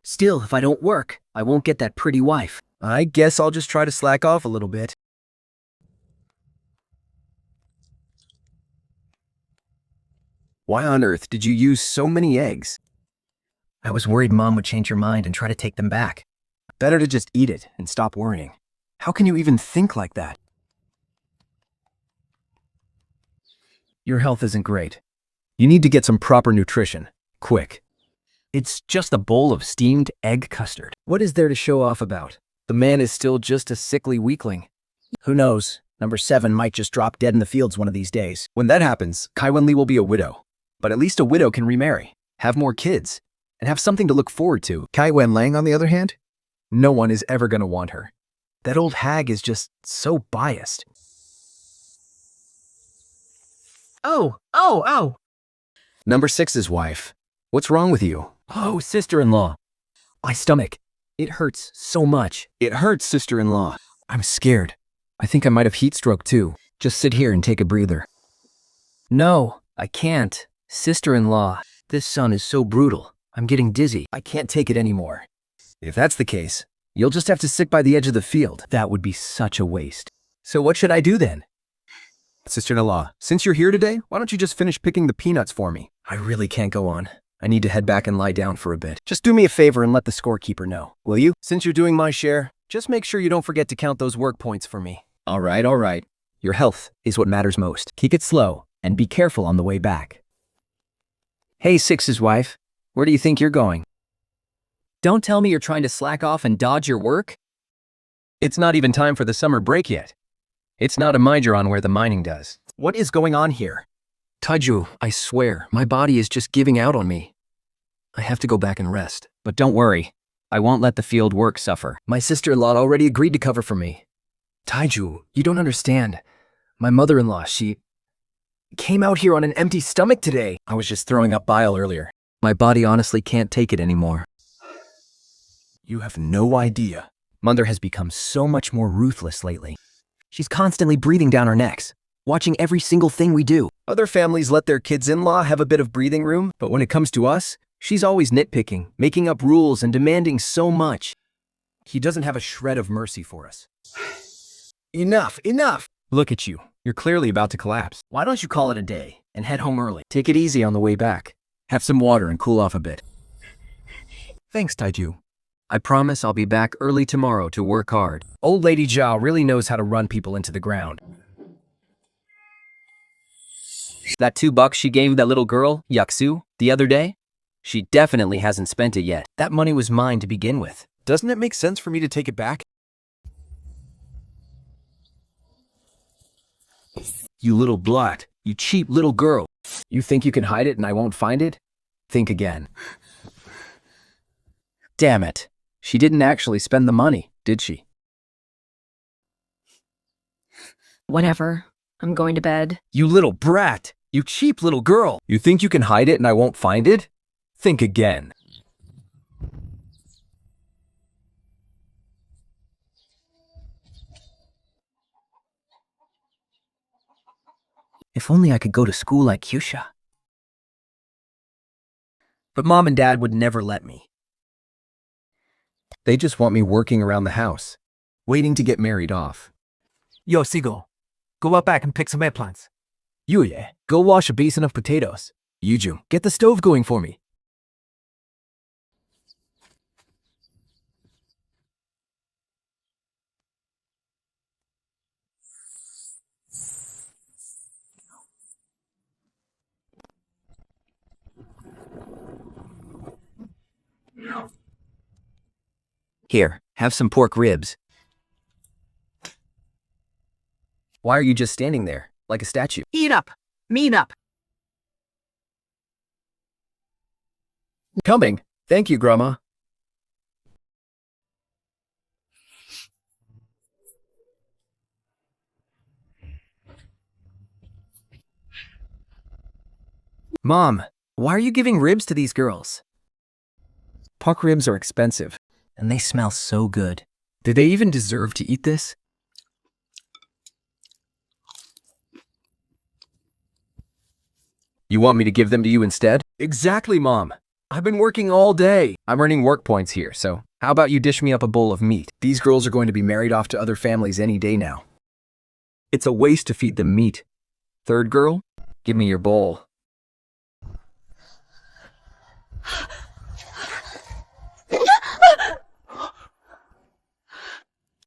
A: Still, if I don't work, I won't get that pretty wife.
B: I guess I'll just try to slack off a little bit. Why on earth did you use so many eggs?
A: I was worried Mom would change her mind and try to take them back.
B: Better to just eat it and stop worrying. How can you even think like that? Your health isn't great. You need to get some proper nutrition. Quick. It's just a bowl of steamed egg custard.
A: What is there to show off about?
B: The man is still just a sickly weakling.
A: Who knows? Number 7 might just drop dead in the fields one of these days.
B: When that happens, Kai Wen Li will be a widow. But at least a widow can remarry, have more kids, and have something to look forward to. Kai Wen Lang, on the other hand, no one is ever going to want her. That old hag is just so biased.
D: Oh!
B: Number 6's wife. What's wrong with you?
A: Oh, sister-in-law. My stomach. It hurts so much.
B: It hurts, sister-in-law. I'm scared. I think I might have heat stroke too. Just sit here and take a breather.
A: No, I can't. Sister-in-law, this sun is so brutal. I'm getting dizzy.
B: I can't take it anymore. If that's the case, you'll just have to sit by the edge of the field.
A: That would be such a waste.
B: So what should I do then? Sister-in-law, since you're here today, why don't you just finish picking the peanuts for me?
A: I really can't go on. I need to head back and lie down for a bit.
B: Just do me a favor and let the scorekeeper know, will you? Since you're doing my share, just make sure you don't forget to count those work points for me.
A: All right. Your health is what matters most. Keep it slow and be careful on the way back. Hey, 6's wife, where do you think you're going? Don't tell me you're trying to slack off and dodge your work?
B: It's not even time for the summer break yet. It's not a major on where the mining does. What is going on here?
A: Taiju, I swear, my body is just giving out on me. I have to go back and rest. But don't worry, I won't let the field work suffer. My sister-in-law already agreed to cover for me. Taiju, you don't understand. My mother-in-law, she came out here on an empty stomach today.
B: I was just throwing up bile earlier.
A: My body honestly can't take it anymore.
B: You have no idea.
A: Mother has become so much more ruthless lately. She's constantly breathing down our necks, watching every single thing we do.
B: Other families let their kids-in-law have a bit of breathing room, but when it comes to us, she's always nitpicking, making up rules and demanding so much. He doesn't have a shred of mercy for us.
A: Enough!
B: Look at you. You're clearly about to collapse.
A: Why don't you call it a day and head home early?
B: Take it easy on the way back. Have some water and cool off a bit. Thanks, Taiju.
C: I promise I'll be back early tomorrow to work hard.
B: Old Lady Zhao really knows how to run people into the ground.
C: That $2 she gave that little girl, Yaksu, the other day? She definitely hasn't spent it yet.
A: That money was mine to begin with.
B: Doesn't it make sense for me to take it back?
A: You little blat. You cheap little girl.
B: You think you can hide it and I won't find it? Think again.
A: Damn it. She didn't actually spend the money, did she?
E: Whatever. I'm going to bed.
B: You little brat. You cheap little girl. You think you can hide it and I won't find it? Think again.
A: If only I could go to school like Kyusha. But Mom and Dad would never let me.
B: They just want me working around the house, waiting to get married off.
D: Yo, Seagull, go out back and pick some eggplants.
B: Yuye, go wash a basin of potatoes. Yuju, get the stove going for me.
C: Here, have some pork ribs.
B: Why are you just standing there, like a statue?
D: Eat up! Mean up!
B: Coming. Thank you, Grandma.
C: Mom, why are you giving ribs to these girls?
B: Pork ribs are expensive.
C: And they smell so good.
B: Do they even deserve to eat this? You want me to give them to you instead? Exactly, Mom. I've been working all day. I'm earning work points here, so how about you dish me up a bowl of meat? These girls are going to be married off to other families any day now. It's a waste to feed them meat. Third girl, give me your bowl.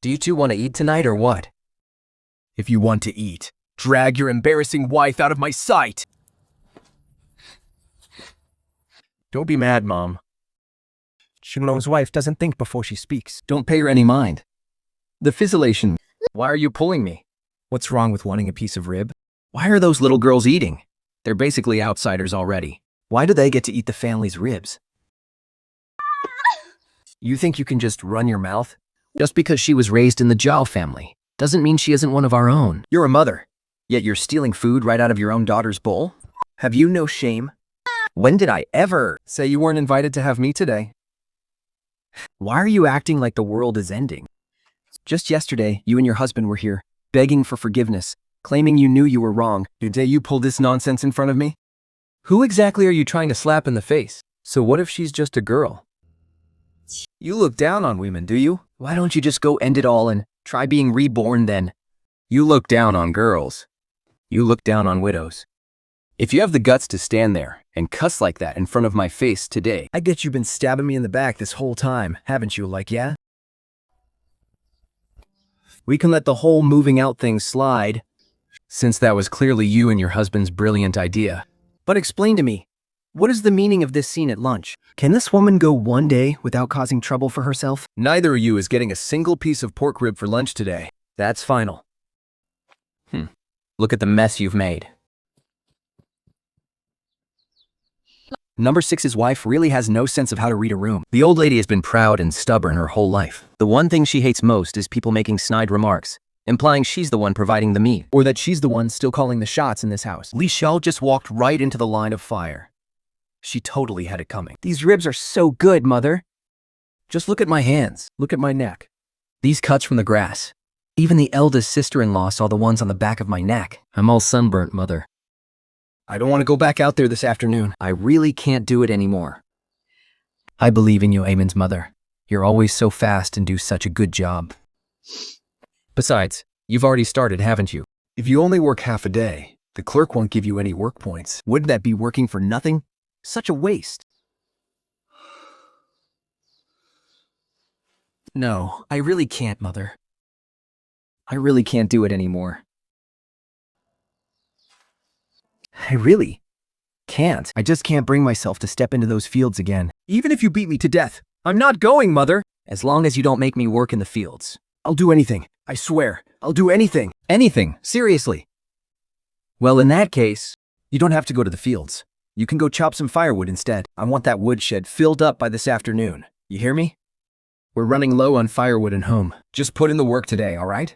C: Do you two want to eat tonight or what?
B: If you want to eat, drag your embarrassing wife out of my sight. Don't be mad, Mom.
A: Xinglong's wife doesn't think before she speaks.
B: Don't pay her any mind. The fizzlation. Why are you pulling me?
A: What's wrong with wanting a piece of rib?
C: Why are those little girls eating? They're basically outsiders already.
A: Why do they get to eat the family's ribs?
B: You think you can just run your mouth?
C: Just because she was raised in the Zhao family doesn't mean she isn't one of our own.
B: You're a mother, yet you're stealing food right out of your own daughter's bowl? Have you no shame? When did I ever say you weren't invited to have me today?
A: Why are you acting like the world is ending? Just yesterday, you and your husband were here, begging for forgiveness, claiming you knew you were wrong.
B: Today you pull this nonsense in front of me?
A: Who exactly are you trying to slap in the face?
B: So what if she's just a girl? You look down on women, do you?
C: Why don't you just go end it all and try being reborn then?
B: You look down on girls. You look down on widows. If you have the guts to stand there and cuss like that in front of my face today,
A: I get you've been stabbing me in the back this whole time, haven't you, like, yeah? We can let the whole moving out thing slide.
B: Since that was clearly you and your husband's brilliant idea.
A: But explain to me, what is the meaning of this scene at lunch? Can this woman go one day without causing trouble for herself?
B: Neither of you is getting a single piece of pork rib for lunch today.
A: That's final.
C: Look at the mess you've made.
B: Number 6's wife really has no sense of how to read a room. The old lady has been proud and stubborn her whole life.
C: The one thing she hates most is people making snide remarks, implying she's the one providing the meat.
A: Or that she's the one still calling the shots in this house.
B: Li Xiao just walked right into the line of fire. She totally had it coming.
A: These ribs are so good, Mother. Just look at my hands. Look at my neck.
C: These cuts from the grass. Even the eldest sister-in-law saw the ones on the back of my neck. I'm all sunburnt, Mother.
B: I don't want to go back out there this afternoon.
C: I really can't do it anymore. I believe in you, Eamon's mother. You're always so fast and do such a good job.
B: Besides, you've already started, haven't you? If you only work half a day, the clerk won't give you any work points.
A: Wouldn't that be working for nothing? Such a waste. No, I really can't, Mother. I really can't do it anymore. I really can't. I just can't bring myself to step into those fields again.
B: Even if you beat me to death, I'm not going, Mother.
C: As long as you don't make me work in the fields.
A: I'll do anything. I swear. I'll do anything.
C: Anything, seriously.
A: Well, in that case, you don't have to go to the fields. You can go chop some firewood instead. I want that woodshed filled up by this afternoon. You hear me?
B: We're running low on firewood at home. Just put in the work today, all right?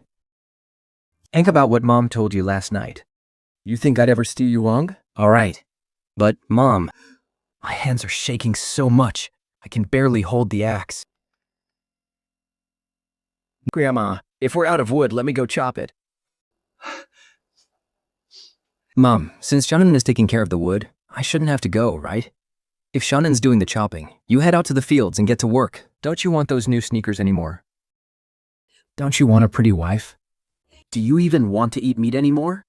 C: Think about what Mom told you last night.
A: You think I'd ever steer you wrong?
C: All right. But, Mom,
A: my hands are shaking so much, I can barely hold the axe. Grandma, if we're out of wood, let me go chop it.
C: Mom, since Shannon is taking care of the wood, I shouldn't have to go, right? If Shannon's doing the chopping, you head out to the fields and get to work.
B: Don't you want those new sneakers anymore?
A: Don't you want a pretty wife? Do you even want to eat meat anymore?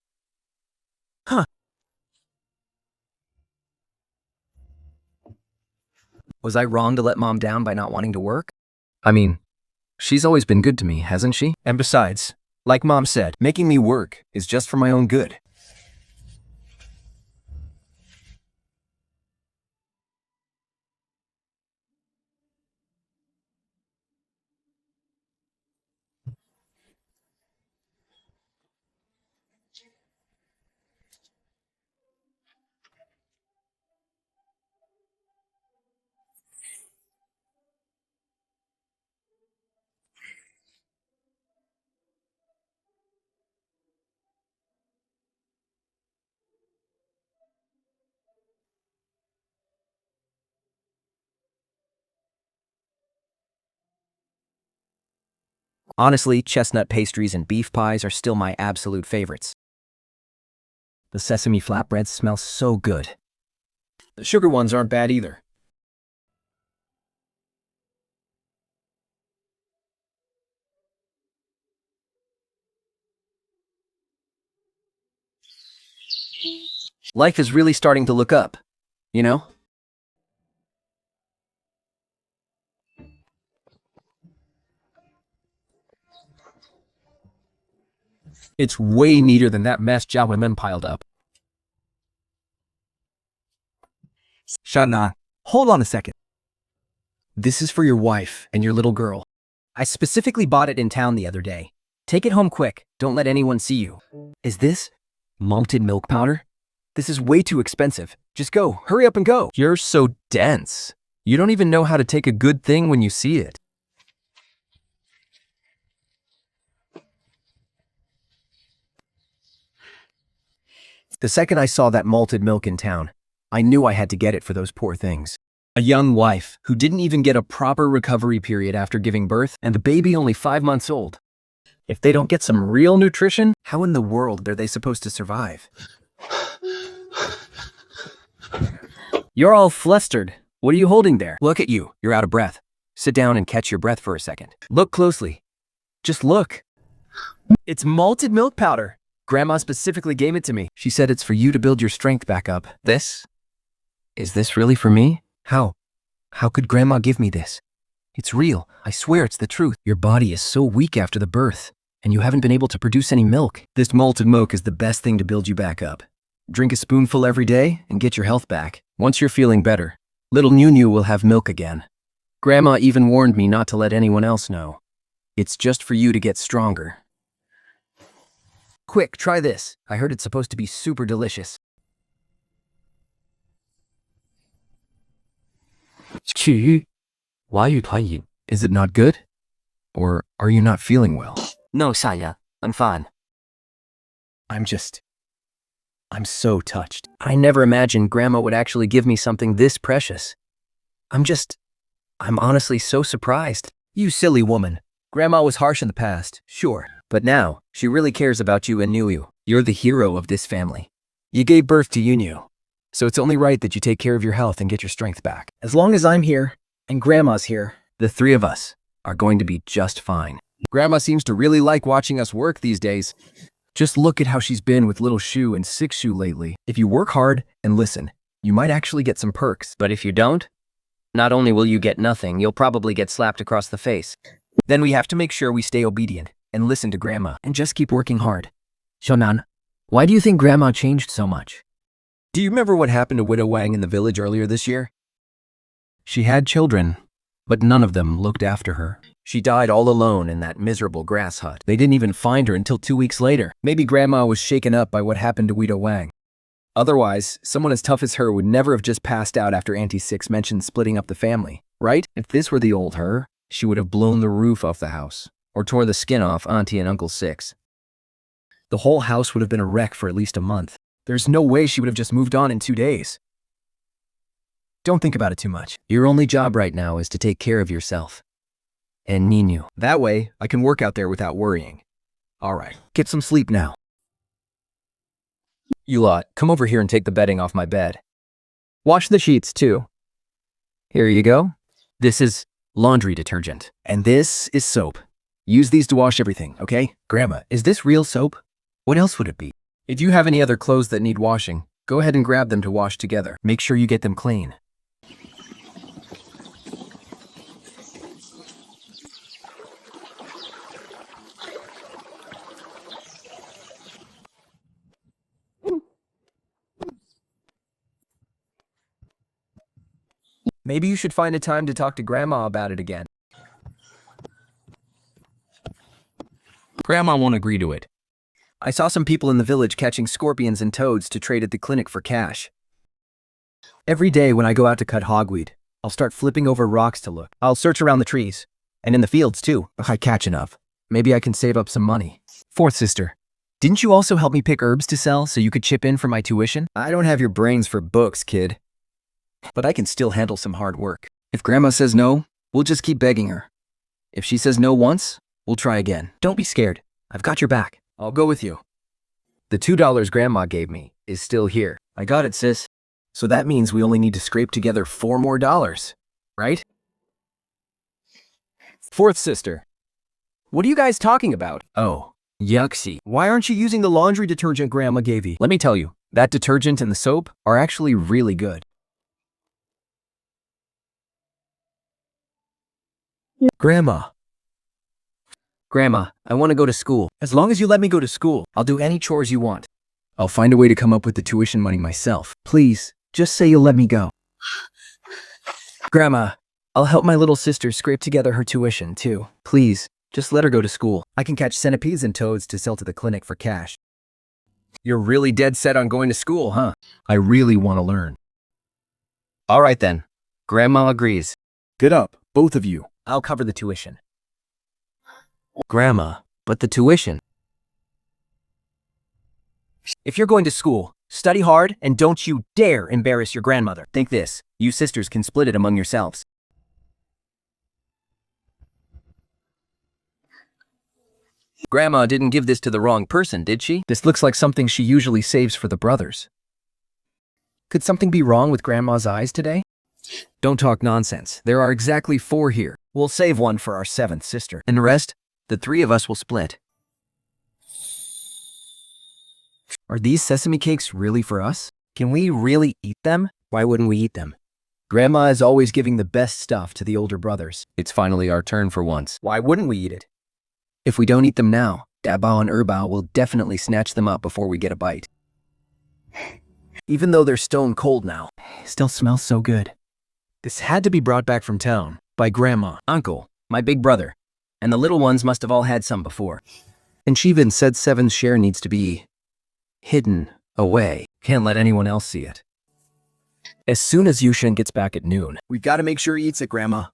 A: Huh.
C: Was I wrong to let Mom down by not wanting to work?
B: I mean, she's always been good to me, hasn't she? And besides, like Mom said, making me work is just for my own good. Honestly, chestnut pastries and beef pies are still my absolute favorites. The sesame flatbreads smell so good.
A: The sugar ones aren't bad either.
B: Life is really starting to look up, you know?
A: It's way neater than that mess Jia Men piled up.
D: Shanna, hold on a second.
B: This is for your wife and your little girl. I specifically bought it in town the other day. Take it home quick. Don't let anyone see you. Is this malted milk powder? This is way too expensive. Just go. Hurry up and go.
A: You're so dense. You don't even know how to take a good thing when you see it.
B: The second I saw that malted milk in town, I knew I had to get it for those poor things. A young wife who didn't even get a proper recovery period after giving birth, and the baby only 5 months old. If they don't get some real nutrition, how in the world are they supposed to survive? You're all flustered. What are you holding there? Look at you. You're out of breath. Sit down and catch your breath for a second. Look closely. Just look. It's malted milk powder. Grandma specifically gave it to me. She said it's for you to build your strength back up.
C: Is this really for me?
B: How? How could Grandma give me this? It's real. I swear it's the truth. Your body is so weak after the birth, and you haven't been able to produce any milk. This malted milk is the best thing to build you back up. Drink a spoonful every day and get your health back. Once you're feeling better, little Nunu will have milk again. Grandma even warned me not to let anyone else know. It's just for you to get stronger. Quick, try this. I heard it's supposed to be super delicious.
C: Why are you playing?
B: Is it not good? Or are you not feeling well?
C: No, Saya. I'm fine.
B: I'm so touched. I never imagined Grandma would actually give me something this precious. I'm honestly so surprised. You silly woman. Grandma was harsh in the past, sure. But now, she really cares about you and knew you. You're the hero of this family. You gave birth to Yunyu. So it's only right that you take care of your health and get your strength back. As long as I'm here, and Grandma's here, the three of us are going to be just fine. Grandma seems to really like watching us work these days. Just look at how she's been with Little Shoe and Six Shoe lately. If you work hard and listen, you might actually get some perks.
C: But if you don't, not only will you get nothing, you'll probably get slapped across the face.
B: Then we have to make sure we stay obedient and listen to Grandma and just keep working hard. Shonan, why do you think Grandma changed so much? Do you remember what happened to Widow Wang in the village earlier this year? She had children, but none of them looked after her. She died all alone in that miserable grass hut. They didn't even find her until 2 weeks later. Maybe Grandma was shaken up by what happened to Widow Wang. Otherwise, someone as tough as her would never have just passed out after Auntie Six mentioned splitting up the family, right? If this were the old her, she would have blown the roof off the house, or tore the skin off Auntie and Uncle Six. The whole house would have been a wreck for at least a month. There's no way she would have just moved on in 2 days. Don't think about it too much. Your only job right now is to take care of yourself. And Ninu. That way, I can work out there without worrying. All right, get some sleep now. You lot, come over here and take the bedding off my bed. Wash the sheets, too. Here you go. This is laundry detergent. And this is soap. Use these to wash everything, okay? Grandma, is this real soap? What else would it be? If you have any other clothes that need washing, go ahead and grab them to wash together. Make sure you get them clean. Maybe you should find a time to talk to Grandma about it again. Grandma won't agree to it. I saw some people in the village catching scorpions and toads to trade at the clinic for cash. Every day when I go out to cut hogweed, I'll start flipping over rocks to look. I'll search around the trees, and in the fields too, if I catch enough. Maybe I can save up some money. Fourth sister, didn't you also help me pick herbs to sell so you could chip in for my tuition? I don't have your brains for books, kid. But I can still handle some hard work. If Grandma says no, we'll just keep begging her. If she says no once, We'll try again. Don't be scared. I've got your back. I'll go with you. The $2 Grandma gave me is still here. I got it, sis. So that means we only need to scrape together $4 more, right? Fourth sister. What are you guys talking about? Oh, yucksy. Why aren't you using the laundry detergent Grandma gave you? Let me tell you, that detergent and the soap are actually really good. Grandma.
C: Grandma, I want to go to school.
B: As long as you let me go to school, I'll do any chores you want. I'll find a way to come up with the tuition money myself. Please, just say you'll let me go. Grandma, I'll help my little sister scrape together her tuition, too. Please, just let her go to school. I can catch centipedes and toads to sell to the clinic for cash. You're really dead set on going to school, huh? I really want to learn.
C: All right then. Grandma agrees.
B: Get up, both of you. I'll cover the tuition.
C: Grandma, but the tuition.
B: If you're going to school, study hard and don't you dare embarrass your grandmother. Think this, you sisters can split it among yourselves.
C: Grandma didn't give this to the wrong person, did she?
B: This looks like something she usually saves for the brothers. Could something be wrong with Grandma's eyes today? Don't talk nonsense. There are exactly 4 here. We'll save one for our 7th sister.
C: And the rest, the 3 of us will split.
B: Are these sesame cakes really for us? Can we really eat them? Why wouldn't we eat them? Grandma is always giving the best stuff to the older brothers.
C: It's finally our turn for once.
B: Why wouldn't we eat it? If we don't eat them now, Dabao and Erbao will definitely snatch them up before we get a bite. Even though they're stone cold now, it still smells so good. This had to be brought back from town by Grandma, Uncle, my big brother, and the little ones must have all had some before. And she even said 7's share needs to be hidden away. Can't let anyone else see it. As soon as Yushin gets back at noon, we've got to make sure he eats it, Grandma.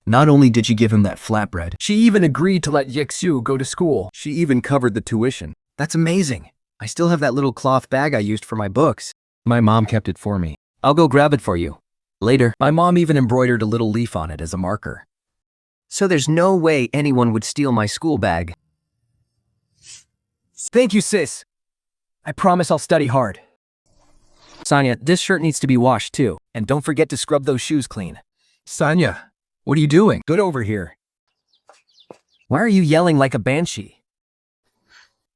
B: Not only did she give him that flatbread, she even agreed to let Yexu go to school. She even covered the tuition. That's amazing. I still have that little cloth bag I used for my books. My mom kept it for me.
C: I'll go grab it for you. Later.
B: My mom even embroidered a little leaf on it as a marker.
C: So there's no way anyone would steal my school bag.
B: Thank you, sis. I promise I'll study hard. Sonia, this shirt needs to be washed too. And don't forget to scrub those shoes clean. Sonia, what are you doing? Get over here. Why are you yelling like a banshee?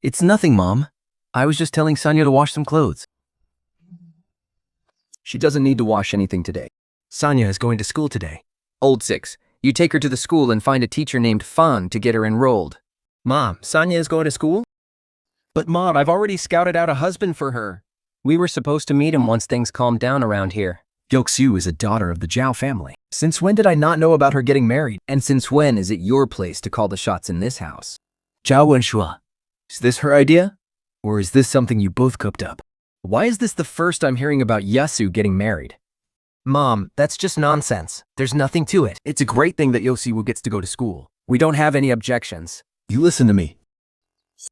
C: It's nothing, Mom. I was just telling Sonia to wash some clothes.
B: She doesn't need to wash anything today. Sonia is going to school today.
C: Old 6, you take her to the school and find a teacher named Fan to get her enrolled.
B: Mom, Sonia is going to school? But Mom, I've already scouted out a husband for her.
C: We were supposed to meet him once things calmed down around here.
B: Yoksu is a daughter of the Zhao family. Since when did I not know about her getting married?
C: And since when is it your place to call the shots in this house?
B: Zhao Wenshua. Is this her idea? Or is this something you both cooked up? Why is this the first I'm hearing about Yasu getting married? Mom, that's just nonsense. There's nothing to it. It's a great thing that Yosiwu gets to go to school. We don't have any objections. You listen to me.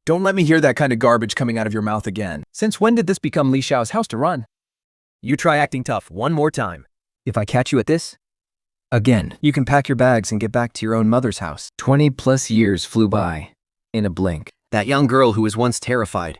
B: Don't let me hear that kind of garbage coming out of your mouth again. Since when did this become Li Xiao's house to run? You try acting tough one more time. If I catch you at this, again, you can pack your bags and get back to your own mother's house. 20+ years flew by in a blink.
C: That young girl who was once terrified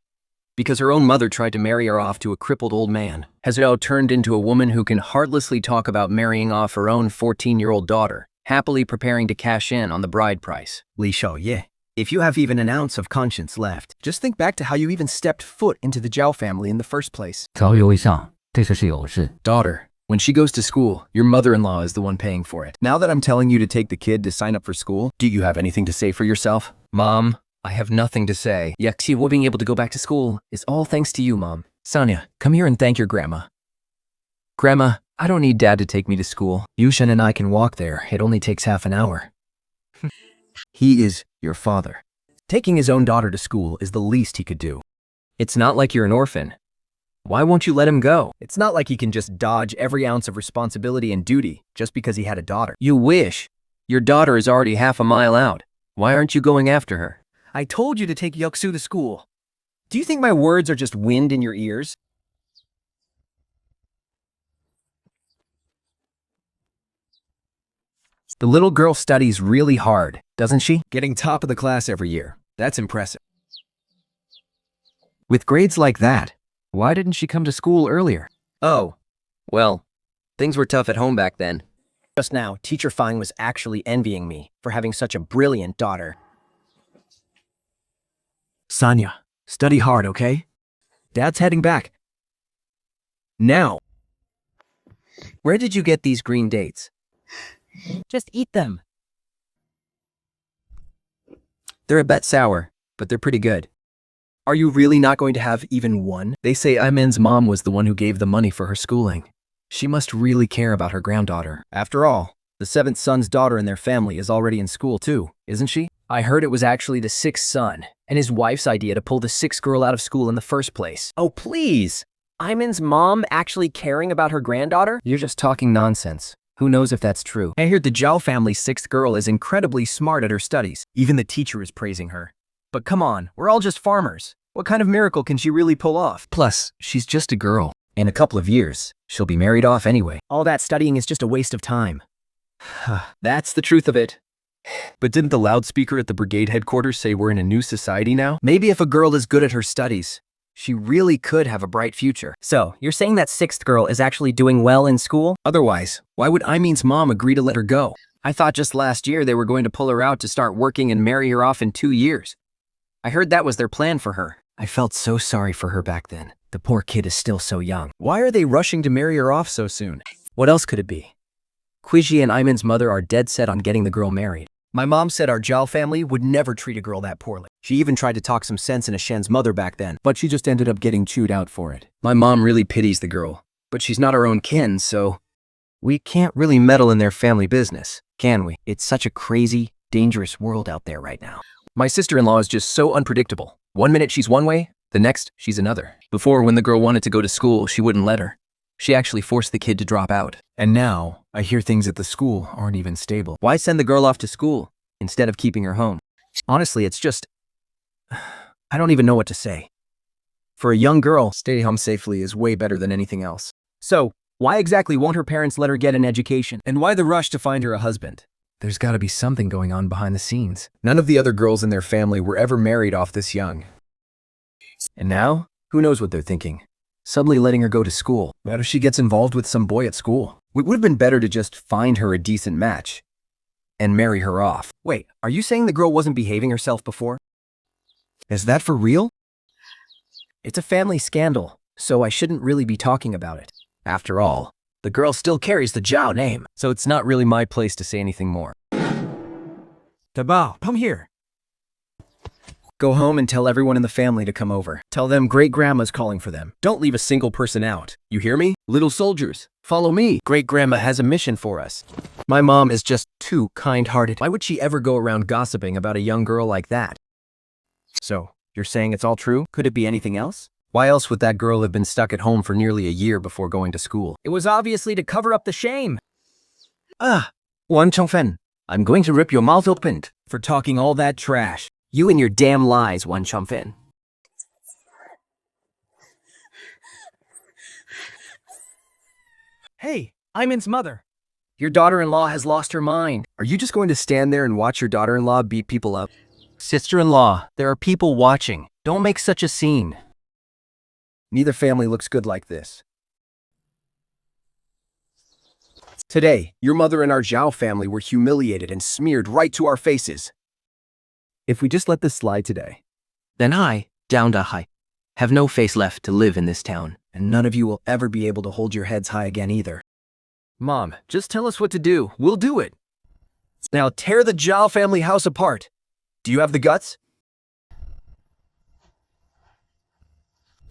C: because her own mother tried to marry her off to a crippled old man has now turned into a woman who can heartlessly talk about marrying off her own 14-year-old daughter, happily preparing to cash in on the bride price.
B: Li Xiaoye, if you have even an ounce of conscience left, just think back to how you even stepped foot into the Zhao family in the first place.
F: 早有一项，这次是有事。
B: Daughter, when she goes to school, your mother-in-law is the one paying for it. Now that I'm telling you to take the kid to sign up for school, do you have anything to say for yourself?
C: Mom, I have nothing to say.
B: Yaxi being able to go back to school is all thanks to you, Mom. Sonia, come here and thank your grandma. Grandma, I don't need Dad to take me to school. Yushin and I can walk there. It only takes half an hour. He is your father. Taking his own daughter to school is the least he could do.
C: It's not like you're an orphan. Why won't you let him go?
B: It's not like he can just dodge every ounce of responsibility and duty just because he had a daughter.
C: You wish. Your daughter is already half a mile out. Why aren't you going after her?
B: I told you to take Yoksu to school. Do you think my words are just wind in your ears? The little girl studies really hard, doesn't she? Getting top of the class every year. That's impressive. With grades like that, why didn't she come to school earlier?
C: Oh, well, things were tough at home back then.
B: Just now, Teacher Fine was actually envying me for having such a brilliant daughter. Sonia, study hard, okay? Dad's heading back. Now.
C: Where did you get these green dates?
B: Just eat them.
C: They're a bit sour, but they're pretty good.
B: Are you really not going to have even one?
C: They say Iman's mom was the one who gave the money for her schooling. She must really care about her granddaughter.
B: After all, the seventh son's daughter in their family is already in school too, isn't she? I heard it was actually the sixth son and his wife's idea to pull the sixth girl out of school in the first place. Oh, please! Iman's mom actually caring about her granddaughter?
C: You're just talking nonsense. Who knows if that's true?
B: I heard the Zhao family's sixth girl is incredibly smart at her studies. Even the teacher is praising her. But come on, we're all just farmers. What kind of miracle can she really pull off?
C: Plus, she's just a girl.
B: In a couple of years, she'll be married off anyway. All that studying is just a waste of time. That's the truth of it.
C: But didn't the loudspeaker at the brigade headquarters say we're in a new society now?
B: Maybe if a girl is good at her studies, she really could have a bright future. So, you're saying that sixth girl is actually doing well in school?
C: Otherwise, why would Imin's mom agree to let her go?
B: I thought just last year they were going to pull her out to start working and marry her off in 2 years. I heard that was their plan for her. I felt so sorry for her back then. The poor kid is still so young. Why are they rushing to marry her off so soon? What else could it be? Quiji and Iman's mother are dead set on getting the girl married. My mom said our Zhao family would never treat a girl that poorly. She even tried to talk some sense into Shen's mother back then, but she just ended up getting chewed out for it.
C: My mom really pities the girl,
B: But she's not our own kin, so we can't really meddle in their family business, can we? It's such a crazy, dangerous world out there right now.
C: My sister-in-law is just so unpredictable. One minute she's one way, the next she's another. Before, when the girl wanted to go to school, she wouldn't let her. She actually forced the kid to drop out.
B: And now, I hear things at the school aren't even stable. Why send the girl off to school instead of keeping her home? Honestly, it's just... I don't even know what to say. For a young girl, staying home safely is way better than anything else. So, why exactly won't her parents let her get an education? And why the rush to find her a husband?
C: There's gotta be something going on behind the scenes.
B: None of the other girls in their family were ever married off this young. And now, who knows what they're thinking? Suddenly letting her go to school. What if she gets involved with some boy at school? It would have been better to just find her a decent match and marry her off. Wait, are you saying the girl wasn't behaving herself before? Is that for real? It's a family scandal, so I shouldn't really be talking about it. After all, the girl still carries the Zhao name, so it's not really my place to say anything more.
D: Dabao, come here.
B: Go home and tell everyone in the family to come over. Tell them great-grandma's calling for them. Don't leave a single person out. You hear me? Little soldiers, follow me. Great-grandma has a mission for us. My mom is just too kind-hearted. Why would she ever go around gossiping about a young girl like that? So, you're saying it's all true? Could it be anything else? Why else would that girl have been stuck at home for nearly a year before going to school? It was obviously to cover up the shame. Wan Chongfen, I'm going to rip your mouth open for talking all that trash. You and your damn lies, Wan Chongfen.
D: Hey, Iman's mother.
B: Your daughter-in-law has lost her mind. Are you just going to stand there and watch your daughter-in-law beat people up? Sister-in-law, there are people watching. Don't make such a scene. Neither family looks good like this. Today, your mother and our Zhao family were humiliated and smeared right to our faces. If we just let this slide today, then I, Down Da Hai, have no face left to live in this town, and none of you will ever be able to hold your heads high again either. Mom, just tell us what to do. We'll do it. Now tear the Zhao family house apart. Do you have the guts?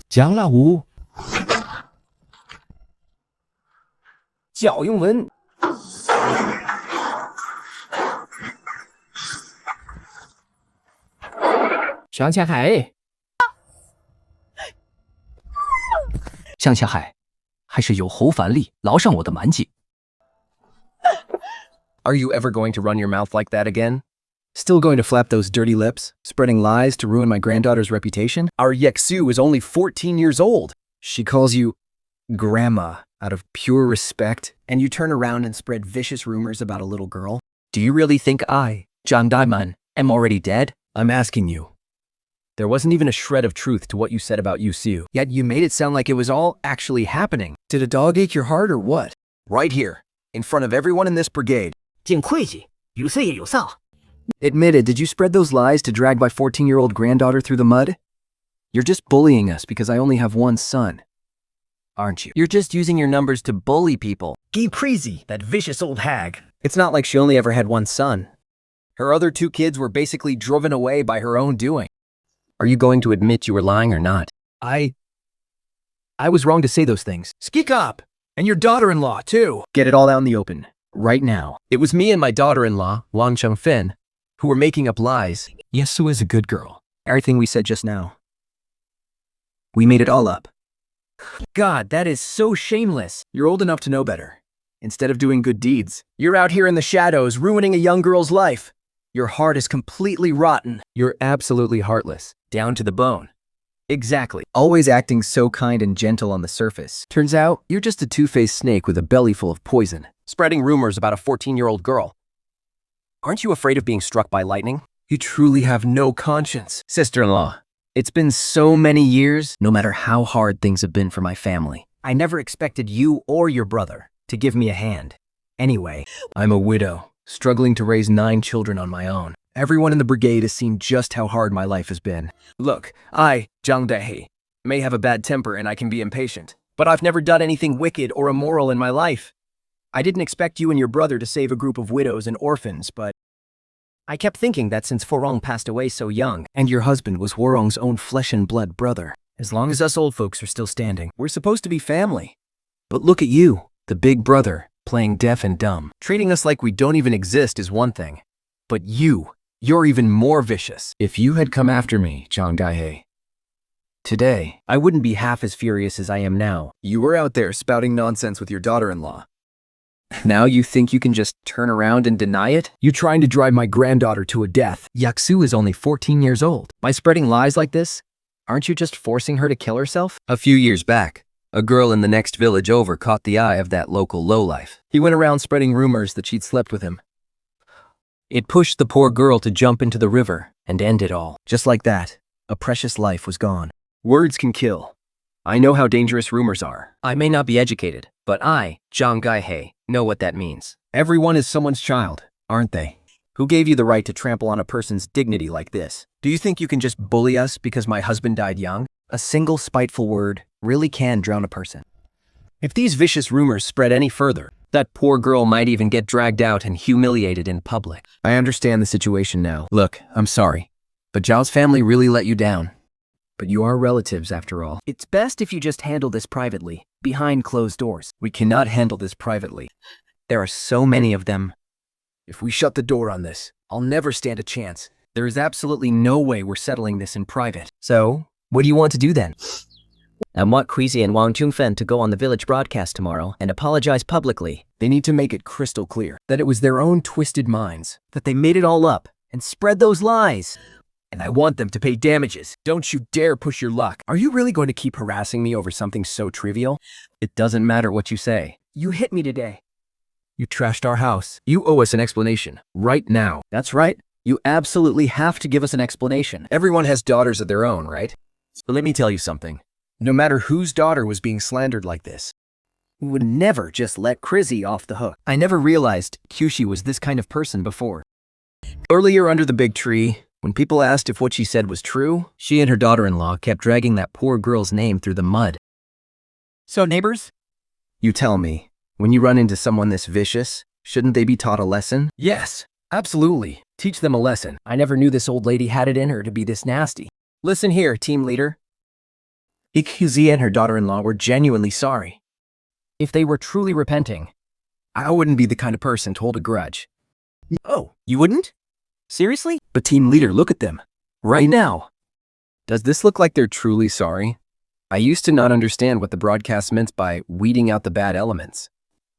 F: 讲了无
B: 教英文。向前海，向前海，还是有侯凡力劳上我的蛮劲。Are you ever going to run your mouth like that again? Still going to flap those dirty lips, spreading lies to ruin my granddaughter's reputation? Our Yexu is only 14 years old. She calls you Grandma out of pure respect, and you turn around and spread vicious rumors about a little girl?
C: Do you really think I, Jiang Daiman, am already dead?
B: I'm asking you. There wasn't even a shred of truth to what you said about Yu Xiu, yet you made it sound like it was all actually happening. Did a dog ache your heart or what? Right here, in front of everyone in this brigade.
G: 竟晦气，有色也有臊。
B: Admit it, did you spread those lies to drag my 14-year-old granddaughter through the mud? You're just bullying us because I only have one son, aren't you?
C: You're just using your numbers to bully people.
G: Gay crazy, that vicious old hag.
B: It's not like she only ever had one son. Her other 2 kids were basically driven away by her own doing.
C: Are you going to admit you were lying or not?
B: I was wrong to say those things.
D: Speak up! And your daughter-in-law, too.
B: Get it all out in the open, right now.
C: It was me and my daughter-in-law, Wang Chengfen, who were making up lies.
B: Yesu is a good girl. Everything we said just now. We made it all up. God, that is so shameless. You're old enough to know better. Instead of doing good deeds, you're out here in the shadows ruining a young girl's life. Your heart is completely rotten.
C: You're absolutely heartless, down to the bone.
B: Exactly. Always acting so kind and gentle on the surface. Turns out, you're just a two-faced snake with a belly full of poison.
C: Spreading rumors about a 14-year-old girl. Aren't you afraid of being struck by lightning?
B: You truly have no conscience. Sister-in-law, it's been so many years, no matter how hard things have been for my family. I never expected you or your brother to give me a hand. Anyway, I'm a widow, struggling to raise 9 children on my own. Everyone in the brigade has seen just how hard my life has been. Look, I, Zhang Daihe, may have a bad temper and I can be impatient, but I've never done anything wicked or immoral in my life. I didn't expect you and your brother to save a group of widows and orphans, but I kept thinking that since Forong passed away so young, and your husband was Warong's own flesh and blood brother, as long as us old folks are still standing, we're supposed to be family. But look at you, the big brother, playing deaf and dumb. Treating us like we don't even exist is one thing, but you're even more vicious. If you had come after me, Zhang Daihe, today, I wouldn't be half as furious as I am now. You were out there spouting nonsense with your daughter-in-law. Now you think you can just turn around and deny it? You're trying to drive my granddaughter to a death. Yaksu is only 14 years old. By spreading lies like this, aren't you just forcing her to kill herself?
C: A few years back, a girl in the next village over caught the eye of that local lowlife.
B: He went around spreading rumors that she'd slept with him.
C: It pushed the poor girl to jump into the river and end it all.
B: Just like that, a precious life was gone. Words can kill. I know how dangerous rumors are.
C: I may not be educated, but I, Zhang Daihe, know what that means.
B: Everyone is someone's child, aren't they? Who gave you the right to trample on a person's dignity like this? Do you think you can just bully us because my husband died young? A single spiteful word really can drown a person. If these vicious rumors spread any further,
C: That poor girl might even get dragged out and humiliated in public.
B: I understand the situation now. Look, I'm sorry, but Zhao's family really let you down. But you are relatives after all. It's best if you just handle this privately, behind closed doors. We cannot handle this privately. There are so many of them. If we shut the door on this, I'll never stand a chance. There is absolutely no way we're settling this in private. So, what do you want to do then?
A: I want Queasy and Wang Chungfen to go on the village broadcast tomorrow and apologize publicly.
B: They need to make it crystal clear that it was their own twisted minds, that they made it all up and spread those lies. And I want them to pay damages. Don't you dare push your luck. Are you really going to keep harassing me over something so trivial? It doesn't matter what you say. You hit me today. You trashed our house. You owe us an explanation, right now. That's right. You absolutely have to give us an explanation. Everyone has daughters of their own, right? But let me tell you something. No matter whose daughter was being slandered like this, we would never just let Crizzy off the hook. I never realized Kyushi was this kind of person before. Earlier under the big tree, when people asked if what she said was true, she and her daughter-in-law kept dragging that poor girl's name through the mud.
D: So, neighbors?
B: You tell me, when you run into someone this vicious, shouldn't they be taught a lesson?
D: Yes.
B: Absolutely. Teach them a lesson. I never knew this old lady had it in her to be this nasty. Listen here, team leader. Ikuzi and her daughter-in-law were genuinely sorry. If they were truly repenting, I wouldn't be the kind of person to hold a grudge. Oh, you wouldn't? Seriously? But team leader, look at them. Right now. Does this look like they're truly sorry? I used to not understand what the broadcast meant by weeding out the bad elements.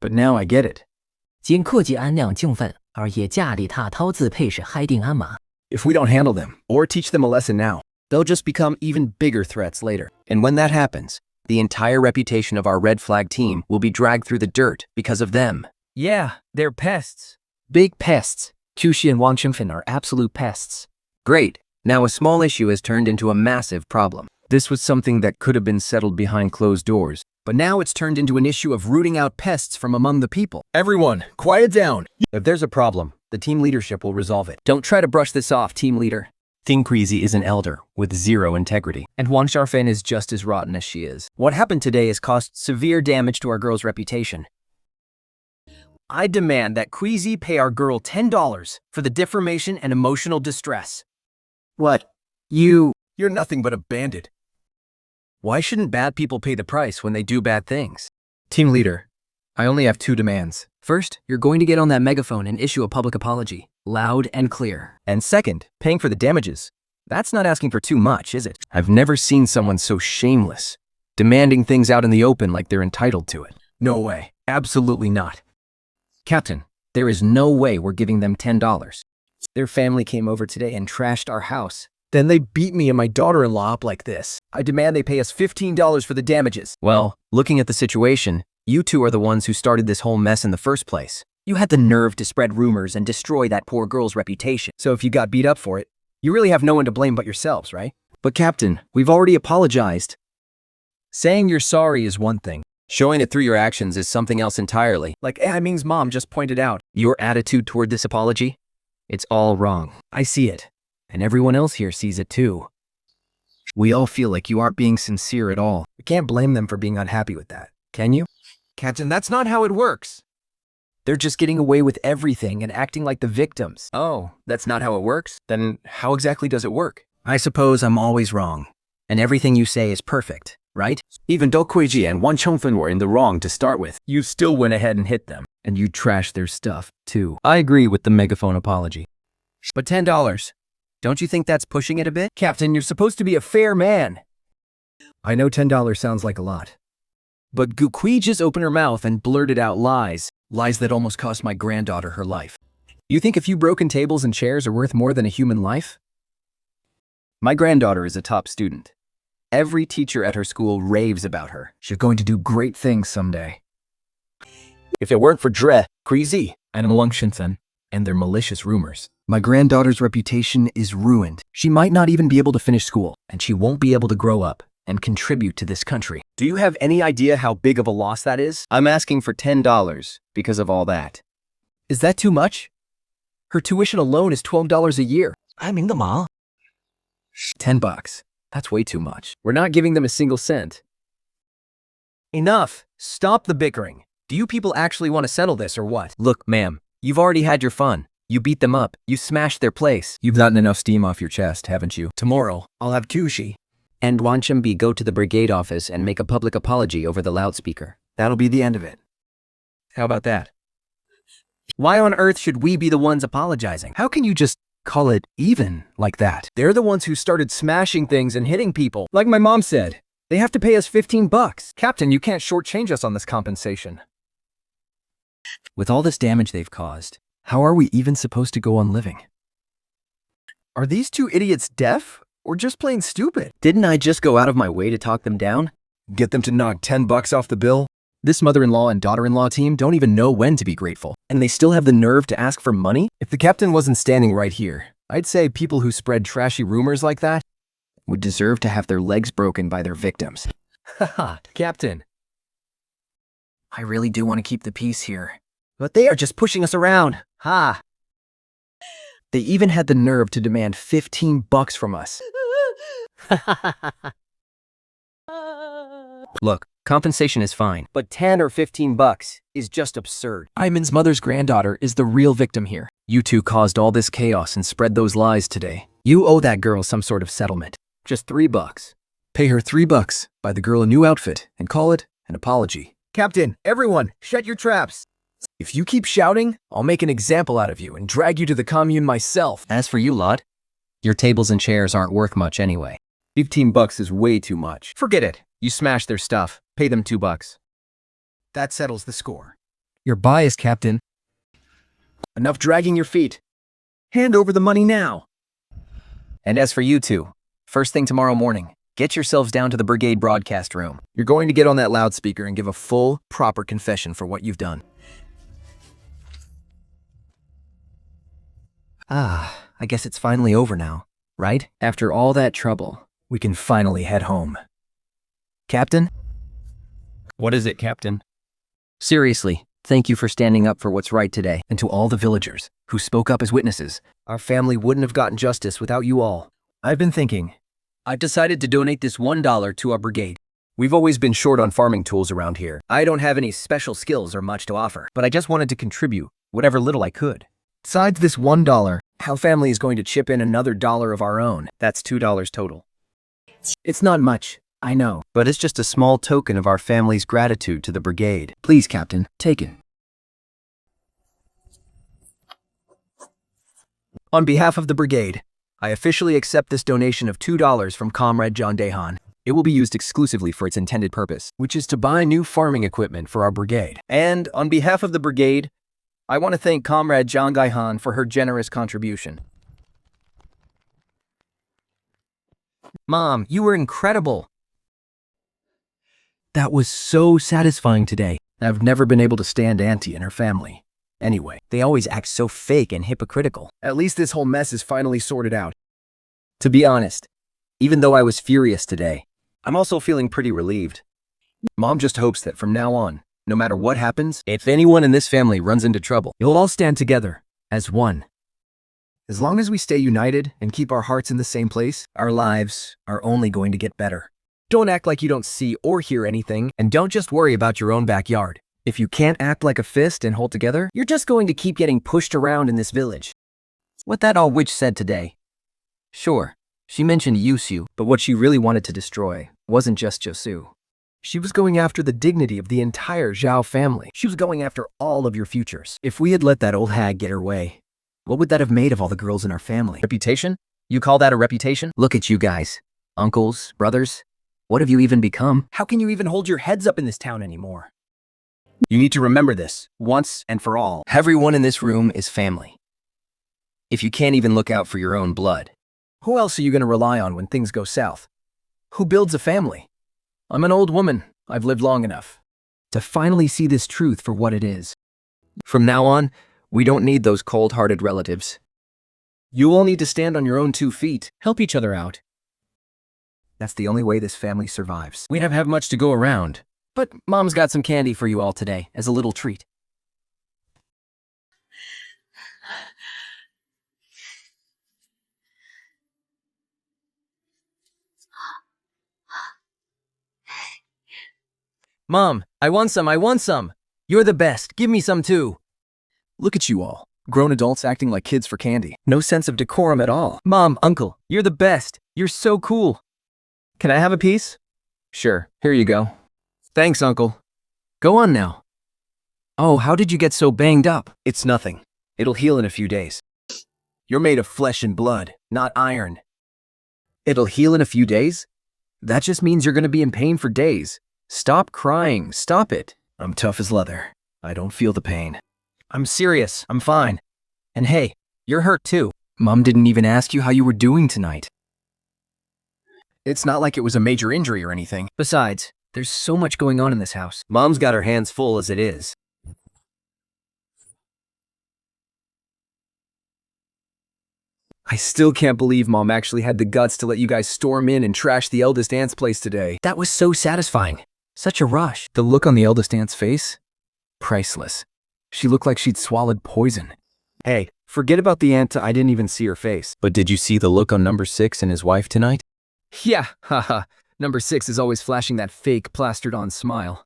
B: But now I get it.
F: 经克己安酿敬分，而也驾里踏涛自配是嗨定鞍马。
B: If we don't handle them, or teach them a lesson now, they'll just become even bigger threats later. And when that happens, the entire reputation of our red flag team will be dragged through the dirt because of them. Yeah, they're pests.
F: Big pests. Qu and Wang Chengfen are absolute pests.
C: Great. Now a small issue has turned into a massive problem.
B: This was something that could have been settled behind closed doors.
C: But now it's turned into an issue of rooting out pests from among the people.
B: Everyone, quiet down. If there's a problem, the team leadership will resolve it.
C: Don't try to brush this off, team leader.
B: Ting Crazy is an elder with zero integrity.
C: And Wang Xiaofen is just as rotten as she is. What happened today has caused severe damage to our girl's reputation. I demand that Queasy pay our girl $10 for the defamation and emotional distress.
A: What?
B: You're nothing but a bandit.
C: Why shouldn't bad people pay the price when they do bad things?
B: Team leader, I only have 2 demands.
C: First, you're going to get on that megaphone and issue a public apology, loud and clear.
B: And second, paying for the damages. That's not asking for too much, is it? I've never seen someone so shameless, demanding things out in the open like they're entitled to it. No way. Absolutely not.
C: Captain, there is no way we're giving them $10. Their family came over today and trashed our house.
B: Then they beat me and my daughter-in-law up like this. I demand they pay us $15 for the damages.
C: Well, looking at the situation, you two are the ones who started this whole mess in the first place. You had the nerve to spread rumors and destroy that poor girl's reputation.
B: So if you got beat up for it,
C: You really have no one to blame but yourselves, right?
B: but Captain, we've already apologized. Saying you're sorry is one thing.
C: Showing it through your actions is something else entirely.
B: Like Ming's mom just pointed out.
C: Your attitude toward this apology? It's all wrong.
B: I see it.
C: And everyone else here sees it too. We all feel like you aren't being sincere at all.
B: We can't blame them for being unhappy with that.
C: Can you?
B: Captain, that's not how it works. They're just getting away with everything and acting like the victims.
C: Oh, that's not how it works?
B: Then how exactly does it work?
C: I suppose I'm always wrong. And everything you say is perfect, right?
B: Even though Kuiji and Wan Chengfen were in the wrong to start with, you still went ahead and hit them.
C: And you trashed their stuff, too.
B: I agree with the megaphone apology.
C: But $10, don't you think that's pushing it a bit?
B: Captain, you're supposed to be a fair man. I know $10 sounds like a lot. But Gukui just opened her mouth and blurted out lies. Lies that almost cost my granddaughter her life. You think a few broken tables and chairs are worth more than a human life? My granddaughter is a top student. Every teacher at her school raves about her. She's going to do great things someday. If it weren't for Dre, Krizi, and Wang Shenzhen, and their malicious rumors, my granddaughter's reputation is ruined. She might not even be able to finish school, and she won't be able to grow up and contribute to this country. Do you have any idea how big of a loss that is?
C: I'm asking for $10 because of all that.
B: Is that too much? Her tuition alone is $12 a year.
G: 安明的忙。
B: $10. That's way too much. We're not giving them a single cent. Enough. Stop the bickering. Do you people actually want to settle this or what?
C: Look, ma'am, you've already had your fun. You beat them up. You smashed their place.
B: You've gotten enough steam off your chest, haven't you? Tomorrow, I'll have Kushi.
C: And Wanchembi go to the brigade office and make a public apology over the loudspeaker.
B: That'll be the end of it. How about that? Why on earth should we be the ones apologizing? How can you just call it even like that? They're the ones who started smashing things and hitting people. Like my mom said, they have to pay us $15. Captain, you can't shortchange us on this compensation. With all this damage they've caused, how are we even supposed to go on living? Are these two idiots deaf or just plain stupid?
C: Didn't I just go out of my way to talk them down?
B: Get them to knock $10 off the bill? This mother-in-law and daughter-in-law team don't even know when to be grateful. And they still have the nerve to ask for money? If the captain wasn't standing right here, I'd say people who spread trashy rumors like that
C: Would deserve to have their legs broken by their victims.
B: Haha, Captain.
C: I really do want to keep the peace here.
B: But they are just pushing us around. Ha! They even had the nerve to demand $15 from us.
C: Look, compensation is fine.
B: But 10 or $15 is just absurd. Iman's mother's granddaughter is the real victim here. You two caused all this chaos and spread those lies today. You owe that girl some sort of settlement. Just $3. Pay her $3, buy the girl a new outfit, and call it an apology. Captain, everyone, shut your traps. If you keep shouting, I'll make an example out of you and drag you to the commune myself.
C: As for you lot, your tables and chairs aren't worth much anyway.
B: $15 is way too much. Forget it. You smashed their stuff. Pay them $2. That settles the score. You're biased, Captain. Enough dragging your feet. Hand over the money now.
C: And as for you two, first thing tomorrow morning, get yourselves down to the brigade broadcast room.
B: You're going to get on that loudspeaker and give a full, proper confession for what you've done. I guess it's finally over now, right?
C: After all that trouble,
B: We can finally head home. Captain?
C: what is it, Captain? Seriously, thank you for standing up for what's right today.
B: And to all the villagers who spoke up as witnesses, our family wouldn't have gotten justice without you all. I've been thinking.
C: I've decided to donate this $1 to our brigade.
B: We've always been short on farming tools around here. I don't have any special skills or much to offer, but I just wanted to contribute whatever little I could. Besides this $1, our family is going to chip in another $1 of our own. That's $2 total. It's not much, I know, but it's just a small token of our family's gratitude to the brigade. Please, Captain, take it. On behalf of the brigade, I officially accept this donation of $2 from Comrade John Dehan. It will be used exclusively for its intended purpose, which is to buy new farming equipment for our brigade. And on behalf of the brigade, I want to thank Comrade John Dehan for her generous contribution. Mom, you were incredible. That was so satisfying today. I've never been able to stand Auntie and her family. Anyway, they always act so fake and hypocritical. At least this whole mess is finally sorted out. To be honest, even though I was furious today, I'm also feeling pretty relieved. Mom just hopes that from now on, no matter what happens, if anyone in this family runs into trouble, you'll all stand together as one. As long as we stay united and keep our hearts in the same place, our lives are only going to get better. Don't act like you don't see or hear anything, and don't just worry about your own backyard. If you can't act like a fist and hold together, you're just going to keep getting pushed around in this village. What that old witch said today. Sure, she mentioned Yusu, but what she really wanted to destroy wasn't just Josu. She was going after the dignity of the entire Zhao family. She was going after all of your futures. If we had let that old hag get her way, what would that have made of all the girls in our family? Reputation? You call that a reputation? Look at you guys. Uncles, brothers. What have you even become? How can you even hold your heads up in this town anymore? You need to remember this, once and for all. Everyone in this room is family. If you can't even look out for your own blood, who else are you going to rely on when things go south? Who builds a family? I'm an old woman. I've lived long enough to finally see this truth for what it is. From now on, we don't need those cold-hearted relatives. You all need to stand on your own 2 feet, help each other out. That's the only way this family survives. We don't have much to go around, but Mom's got some candy for you all today as a little treat. Mom, I want some. You're the best. Give me some too. Look at you all. Grown adults acting like kids for candy. No sense of decorum at all. Mom, Uncle, you're the best. You're so cool. Can I have a piece? Sure, here you go. Thanks, Uncle. Go on now. Oh, how did you get so banged up? It's nothing. It'll heal in a few days. You're made of flesh and blood, not iron. It'll heal in a few days? That just means you're gonna be in pain for days. Stop crying. Stop it. I'm tough as leather. I don't feel the pain. I'm serious. I'm fine. And hey, you're hurt too. Mom didn't even ask you how you were doing tonight. It's not like it was a major injury or anything. Besides, there's so much going on in this house. Mom's got her hands full as it is. I still can't believe Mom actually had the guts to let you guys storm in and trash the eldest aunt's place today. That was so satisfying. Such a rush. The look on the eldest aunt's face? Priceless. She looked like she'd swallowed poison. Hey, forget about the aunt. I didn't even see her face. But did you see the look on number 6 and his wife tonight? Yeah, haha. Number 6 is always flashing that fake plastered-on smile.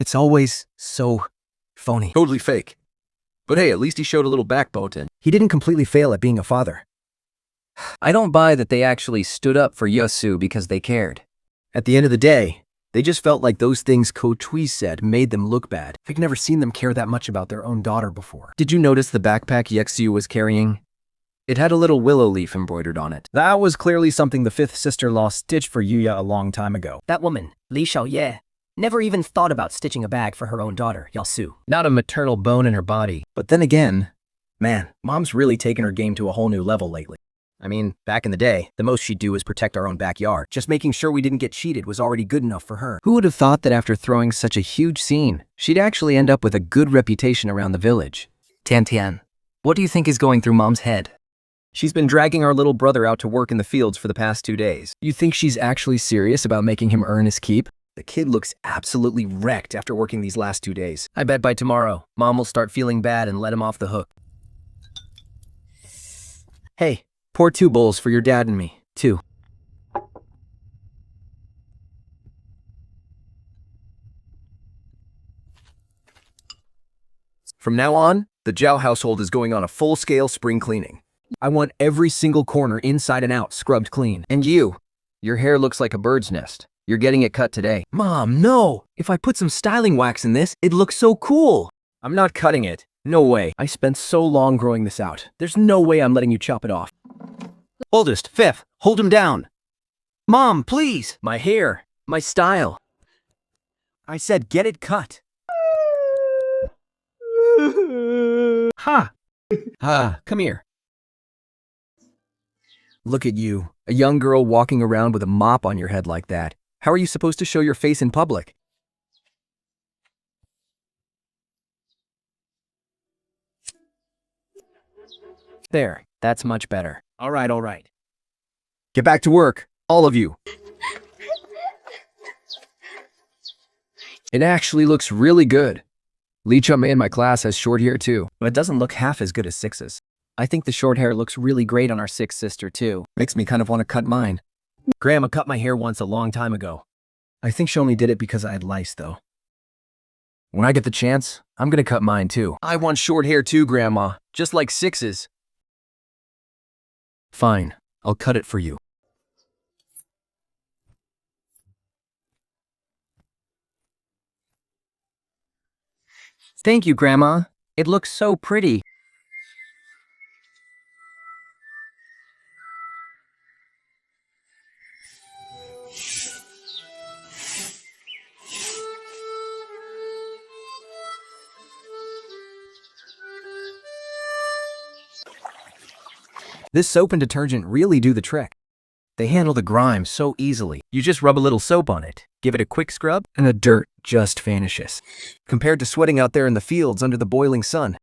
B: It's always so phony. Totally fake. But hey, at least he showed a little backbone. He didn't completely fail at being a father. I don't buy that they actually stood up for Yosu because they cared. At the end of the day, they just felt like those things Ko-Tui said made them look bad. I've never seen them care that much about their own daughter before. Did you notice the backpack Yexu was carrying? It had a little willow leaf embroidered on it. That was clearly something the 5th sister-in-law stitched for Yuya a long time ago.
F: That woman, Li Xiaoye, never even thought about stitching a bag for her own daughter, Yasu.
B: Not a maternal bone in her body. But then again, man, Mom's really taken her game to a whole new level lately. I mean, back in the day, the most she'd do was protect our own backyard. Just making sure we didn't get cheated was already good enough for her. Who would have thought that after throwing such a huge scene, she'd actually end up with a good reputation around the village?
F: Tian Tian,
C: What do you think is going through Mom's head?
B: She's been dragging our little brother out to work in the fields for the past 2 days.
C: You think she's actually serious about making him earn his keep?
B: The kid looks absolutely wrecked after working these last 2 days.
C: I bet by tomorrow, Mom will start feeling bad and let him off the hook.
B: Hey, pour 2 bowls for your dad and me, too. From now on, the Zhao household is going on a full-scale spring cleaning. I want every single corner inside and out scrubbed clean.
C: And you? Your hair looks like a bird's nest. You're getting it cut today.
B: Mom, no! If I put some styling wax in this, it looks so cool! I'm not cutting it. No way. I spent so long growing this out. There's no way I'm letting you chop it off.
A: Oldest, fifth, hold him down. Mom, please.
B: My hair. My style. I said get it cut. Come here. Look at you, a young girl walking around with a mop on your head like that. How are you supposed to show your face in public? There, that's much better. All right. Get back to work, all of you.
C: It actually looks really good. Lee Chum in my class has short hair too.
B: But it doesn't look half as good as Six's. I think the short hair looks really great on our sixth sister too. Makes me kind of want to cut mine. Grandma cut my hair once a long time ago. I think she only did it because I had lice though.
C: When I get the chance, I'm gonna cut mine too.
B: I want short hair too, Grandma. Just like Six's. Fine, I'll cut it for you.
C: Thank you, Grandma. It looks so pretty.
B: This soap and detergent really do the trick. They handle the grime so easily. You just rub a little soap on it, give it a quick scrub, and the dirt just vanishes. Compared to sweating out there in the fields under the boiling sun,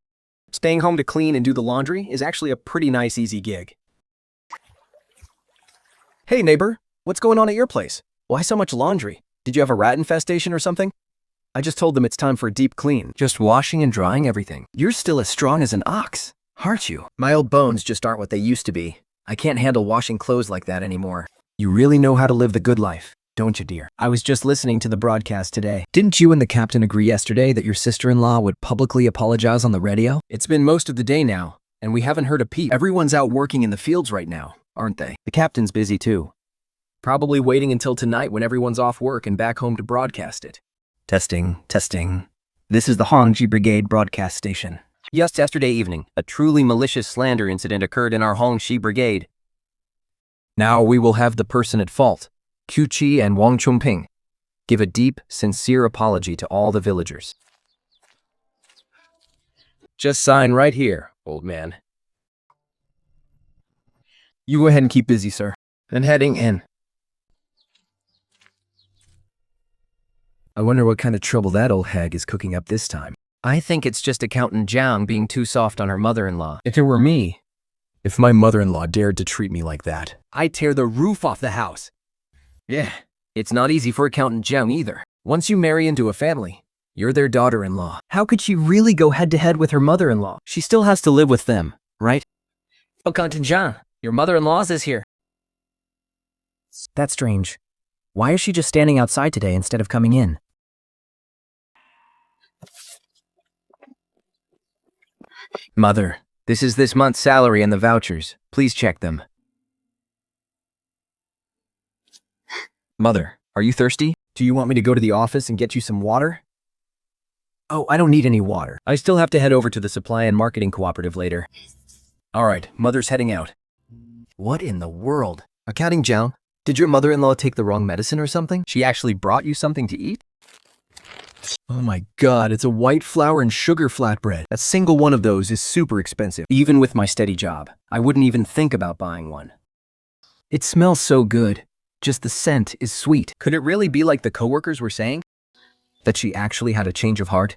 B: staying home to clean and do the laundry is actually a pretty nice, easy gig. Hey neighbor, what's going on at your place? Why so much laundry? Did you have a rat infestation or something? I just told them it's time for a deep clean. Just washing and drying everything. You're still as strong as an ox, aren't you? My old bones just aren't what they used to be. I can't handle washing clothes like that anymore. You really know how to live the good life, don't you, dear? I was just listening to the broadcast today. Didn't you and the captain agree yesterday that your sister-in-law would publicly apologize on the radio? It's been most of the day now, and we haven't heard a peep. Everyone's out working in the fields right now, aren't they? The captain's busy too. Probably waiting until tonight when everyone's off work and back home to broadcast it. Testing. This is the Hongji Brigade broadcast station.
C: Just yesterday evening, a truly malicious slander incident occurred in our Hongxi Brigade.
B: Now we will have the person at fault, Qiu Qi and Wang Chongping, give a deep, sincere apology to all the villagers. Just sign right here, old man. You go ahead and keep busy, sir. And heading in. I wonder what kind of trouble that old hag is cooking up this time.
C: I think it's just Accountant Zhang being too soft on her mother-in-law.
B: If it were me, if my mother-in-law dared to treat me like that, I'd tear the roof off the house.
C: Yeah, it's not easy for Accountant Zhang either.
B: Once you marry into a family, you're their daughter-in-law. How could she really go head-to-head with her mother-in-law? She still has to live with them, right?
C: Accountant Zhang, your mother-in-law's is here.
B: That's strange. Why is she just standing outside today instead of coming in?
C: Mother, this is this month's salary and the vouchers. Please check them.
B: Mother, are you thirsty? Do you want me to go to the office and get you some water? Oh, I don't need any water. I still have to head over to the supply and marketing cooperative later. All right, Mother's heading out. What in the world? Accounting Zhang, did your mother-in-law take the wrong medicine or something? She actually brought you something to eat? Oh my god, it's a white flour and sugar flatbread. A single one of those is super expensive. Even with my steady job, I wouldn't even think about buying one. It smells so good. Just the scent is sweet. Could it really be like the coworkers were saying? That she actually had a change of heart?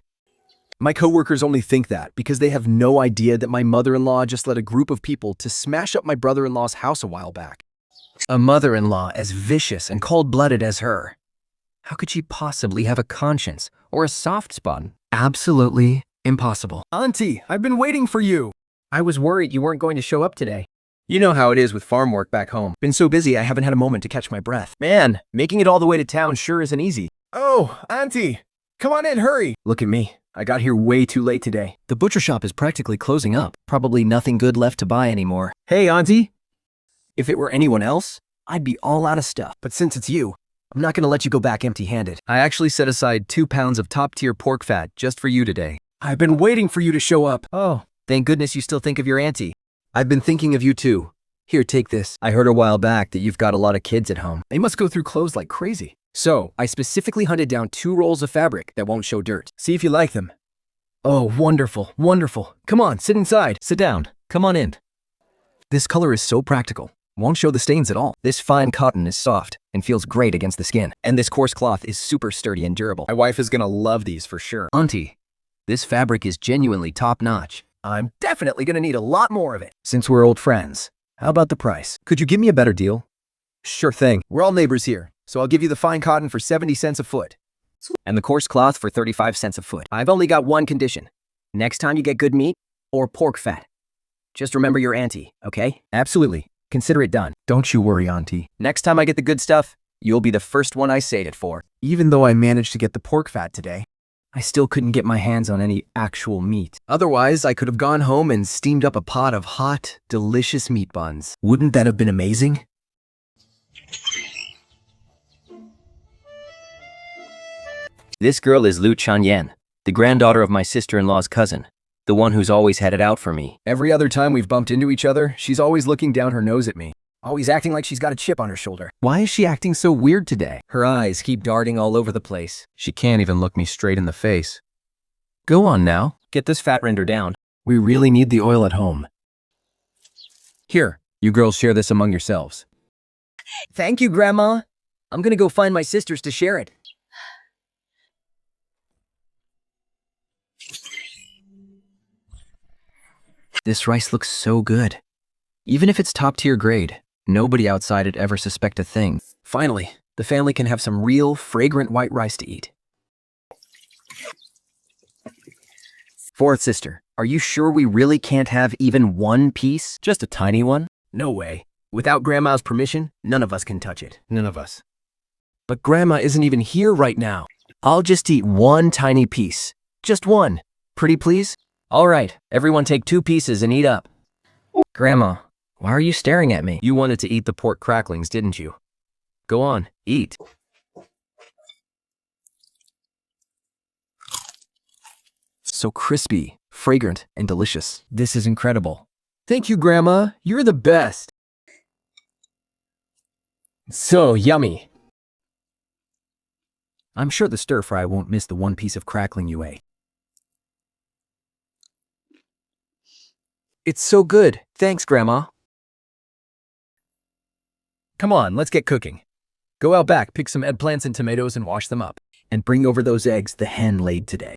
B: My coworkers only think that because they have no idea that my mother-in-law just led a group of people to smash up my brother-in-law's house a while back.
C: A mother-in-law as vicious and cold-blooded as her. How could she possibly have a conscience or a soft spot? Absolutely impossible.
B: Auntie, I've been waiting for you.
C: I was worried you weren't going to show up today.
B: You know how it is with farm work back home. Been so busy I haven't had a moment to catch my breath. Man, making it all the way to town sure isn't easy. Oh, Auntie, come on in, hurry. Look at me. I got here way too late today.
C: The butcher shop is practically closing up. Probably nothing good left to buy anymore.
B: Hey, Auntie.
C: If it were anyone else, I'd be all out of stuff.
B: But since it's you, I'm not gonna let you go back empty-handed.
C: I actually set aside 2 pounds of top-tier pork fat just for you today.
B: I've been waiting for you to show up.
C: Oh, thank goodness you still think of your auntie.
B: I've been thinking of you too. Here, take this.
C: I heard a while back that you've got a lot of kids at home.
B: They must go through clothes like crazy.
C: So, I specifically hunted down 2 rolls of fabric that won't show dirt.
B: See if you like them. Oh, wonderful, wonderful. Come on, sit inside.
C: Sit down. Come on in.
B: This color is so practical. Won't show the stains at all.
C: This fine cotton is soft and feels great against the skin. And this coarse cloth is super sturdy and durable.
B: My wife is gonna love these for sure.
C: Auntie, this fabric is genuinely top-notch.
B: I'm definitely gonna need a lot more of it.
C: Since we're old friends, how about the price?
B: Could you give me a better deal? Sure thing. We're all neighbors here, so I'll give you the fine cotton for 70 cents a foot.
C: And the coarse cloth for 35 cents a foot. I've only got one condition. Next time you get good meat or pork fat, just remember your auntie, okay?
B: Absolutely.
C: Consider it done.
B: Don't you worry, Auntie.
C: Next time I get the good stuff, you'll be the first one I save it for.
B: Even though I managed to get the pork fat today,
C: I still couldn't get my hands on any actual meat.
B: otherwise I could have gone home and steamed up a pot of hot, delicious meat buns. Wouldn't that have been amazing?
C: This girl is Lu Chanyan, the granddaughter of my sister-in-law's cousin, the one who's always had it out for me.
B: Every other time we've bumped into each other, she's always looking down her nose at me. Always acting like she's got a chip on her shoulder.
C: Why is she acting so weird today?
B: Her eyes keep darting all over the place.
C: She can't even look me straight in the face. Go on now, get this fat render down.
B: We really need the oil at home.
C: Here, you girls share this among yourselves. Thank you, Grandma. I'm gonna go find my sisters to share it. This rice looks so good. Even if it's top-tier grade, nobody outside would ever suspect a thing.
B: Finally, the family can have some real, fragrant white rice to eat.
C: Fourth sister, are you sure we really can't have even one piece? Just a tiny one?
B: No way. Without Grandma's permission, none of us can touch it.
C: None of us.
B: But Grandma isn't even here right now.
C: I'll just eat one tiny piece. Just one. Pretty please? All right, everyone take 2 pieces and eat up. Grandma, why are you staring at me?
B: You wanted to eat the pork cracklings, didn't you? Go on, eat. So crispy, fragrant, and delicious.
C: This is incredible.
B: Thank you, Grandma. You're the best. So yummy. I'm sure the stir fry won't miss the one piece of crackling you ate. It's so good. Thanks, Grandma. Come on, let's get cooking. Go out back, pick some eggplants and tomatoes and wash them up. And bring over those eggs the hen laid today.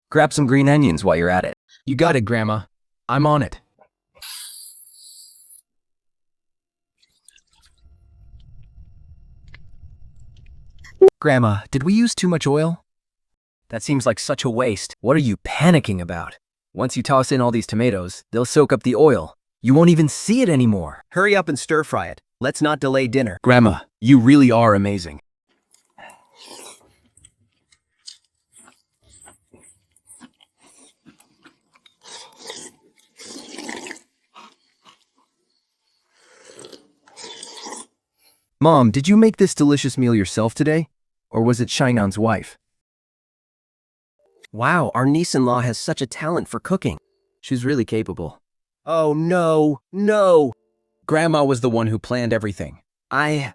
B: Grab some green onions while you're at it. You got it, Grandma. I'm on it. Grandma, did we use too much oil? That seems like such a waste. What are you panicking about? Once you toss in all these tomatoes, they'll soak up the oil. You won't even see it anymore. Hurry up and stir fry it. Let's not delay dinner. Grandma, you really are amazing. Mom, did you make this delicious meal yourself today? Or was it Shainan's wife? Wow, our niece-in-law has such a talent for cooking. She's really capable. Oh no, no! Grandma was the one who planned everything. I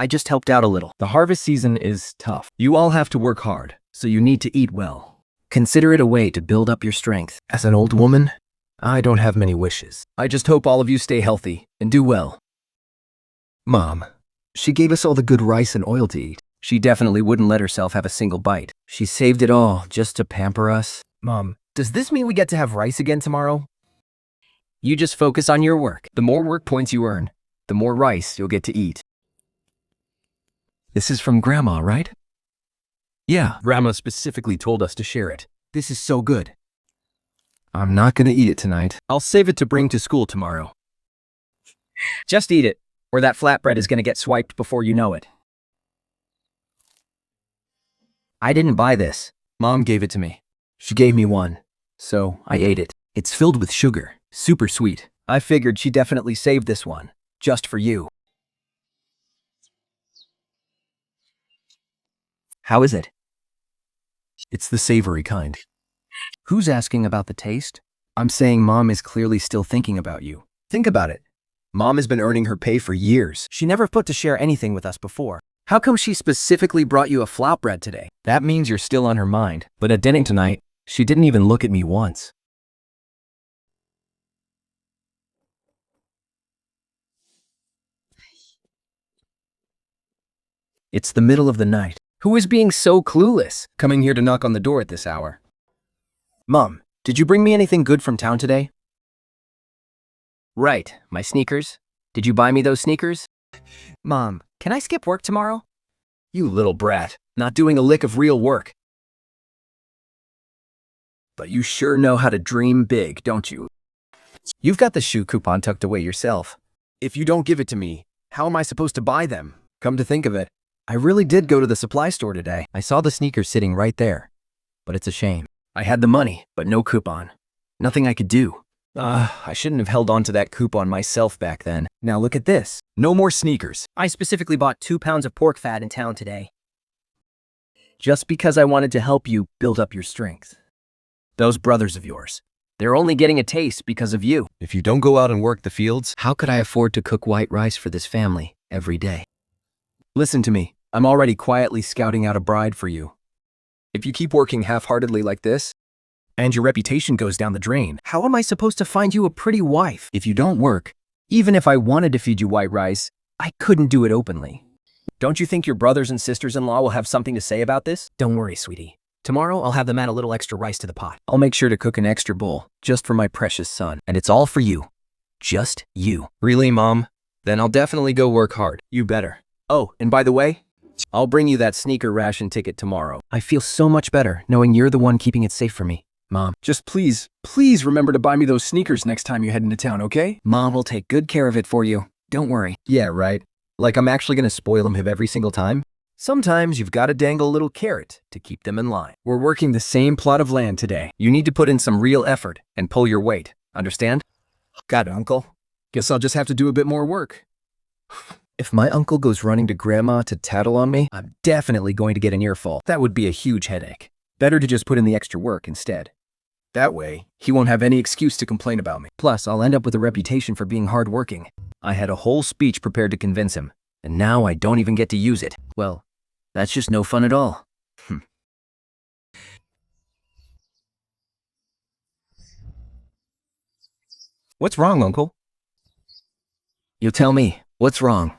B: just helped out a little. The harvest season is tough. You all have to work hard, so you need to eat well. Consider it a way to build up your strength. As an old woman, I don't have many wishes. I just hope all of you stay healthy and do well. Mom, she gave us all the good rice and oil to eat.
C: She definitely wouldn't let herself have a single bite. She saved it all just to pamper us.
B: Mom, does this mean we get to have rice again tomorrow?
C: You just focus on your work. The more work points you earn, the more rice you'll get to eat.
B: This is from Grandma, right?
C: Yeah, Grandma specifically told us to share it.
B: This is so good. I'm not gonna eat it tonight.
C: I'll save it to bring to school tomorrow. Just eat it, or that flatbread is gonna get swiped before you know it.
B: I didn't buy this. Mom gave it to me. She gave me one, so I ate it.
C: It's filled with sugar, super sweet. I figured she definitely saved this one, just for you.
B: How is it?
C: It's the savory kind.
B: Who's asking about the taste?
C: I'm saying Mom is clearly still thinking about you.
B: Think about it. Mom has been earning her pay for years. She never put to share anything with us before.
C: How come she specifically brought you a flatbread today?
B: That means you're still on her mind.
C: But at dinner tonight, she didn't even look at me once. It's the middle of the night. Who is being so clueless, coming here to knock on the door at this hour?
B: Mom, did you bring me anything good from town today?
C: Right, my sneakers. Did you buy me those sneakers?
B: Mom, can I skip work tomorrow?
C: You little brat, not doing a lick of real work. But you sure know how to dream big, don't you?
B: You've got the shoe coupon tucked away yourself. If you don't give it to me, how am I supposed to buy them? Come to think of it, I really did go to the supply store today. I saw the sneakers sitting right there, but it's a shame.
C: I had the money, but no coupon. Nothing I could do.
B: I shouldn't have held on to that coupon myself back then. Now look at this. No more sneakers.
F: I specifically bought 2 pounds of pork fat in town today.
C: Just because I wanted to help you build up your strength. Those brothers of yours, they're only getting a taste because of you.
B: If you don't go out and work the fields,
C: How could I afford to cook white rice for this family every day?
B: listen to me. I'm already quietly scouting out a bride for you. If you keep working half-heartedly like this, and your reputation goes down the drain,
C: How am I supposed to find you a pretty wife? If you don't work, even if I wanted to feed you white rice, I couldn't do it openly.
B: don't you think your brothers and sisters-in-law will have something to say about this?
F: Don't worry, sweetie. Tomorrow I'll have them add a little extra rice to the pot.
C: I'll make sure to cook an extra bowl just for my precious son. And it's all for you. Just you.
B: Really, Mom? Then I'll definitely go work hard. You better. Oh, and by the way, I'll bring you that sneaker ration ticket tomorrow.
C: I feel so much better knowing you're the one keeping it safe for me. Mom.
B: Just please remember to buy me those sneakers next time you head into town, okay?
C: Mom will take good care of it for you. Don't worry.
B: Yeah, right. Like I'm actually gonna spoil them every single time? Sometimes you've gotta dangle a little carrot to keep them in line. We're working the same plot of land today. You need to put in some real effort and pull your weight. Understand? Got it, Uncle. Guess I'll just have to do a bit more work. If my uncle goes running to Grandma to tattle on me, I'm definitely going to get an earful. That would be a huge headache. Better to just put in the extra work instead. That way, he won't have any excuse to complain about me.
C: Plus, I'll end up with a reputation for being hardworking.
B: I had a whole speech prepared to convince him, and now I don't even get to use it.
C: Well, that's just no fun at all.
B: What's wrong, Uncle?
C: You tell me, what's wrong?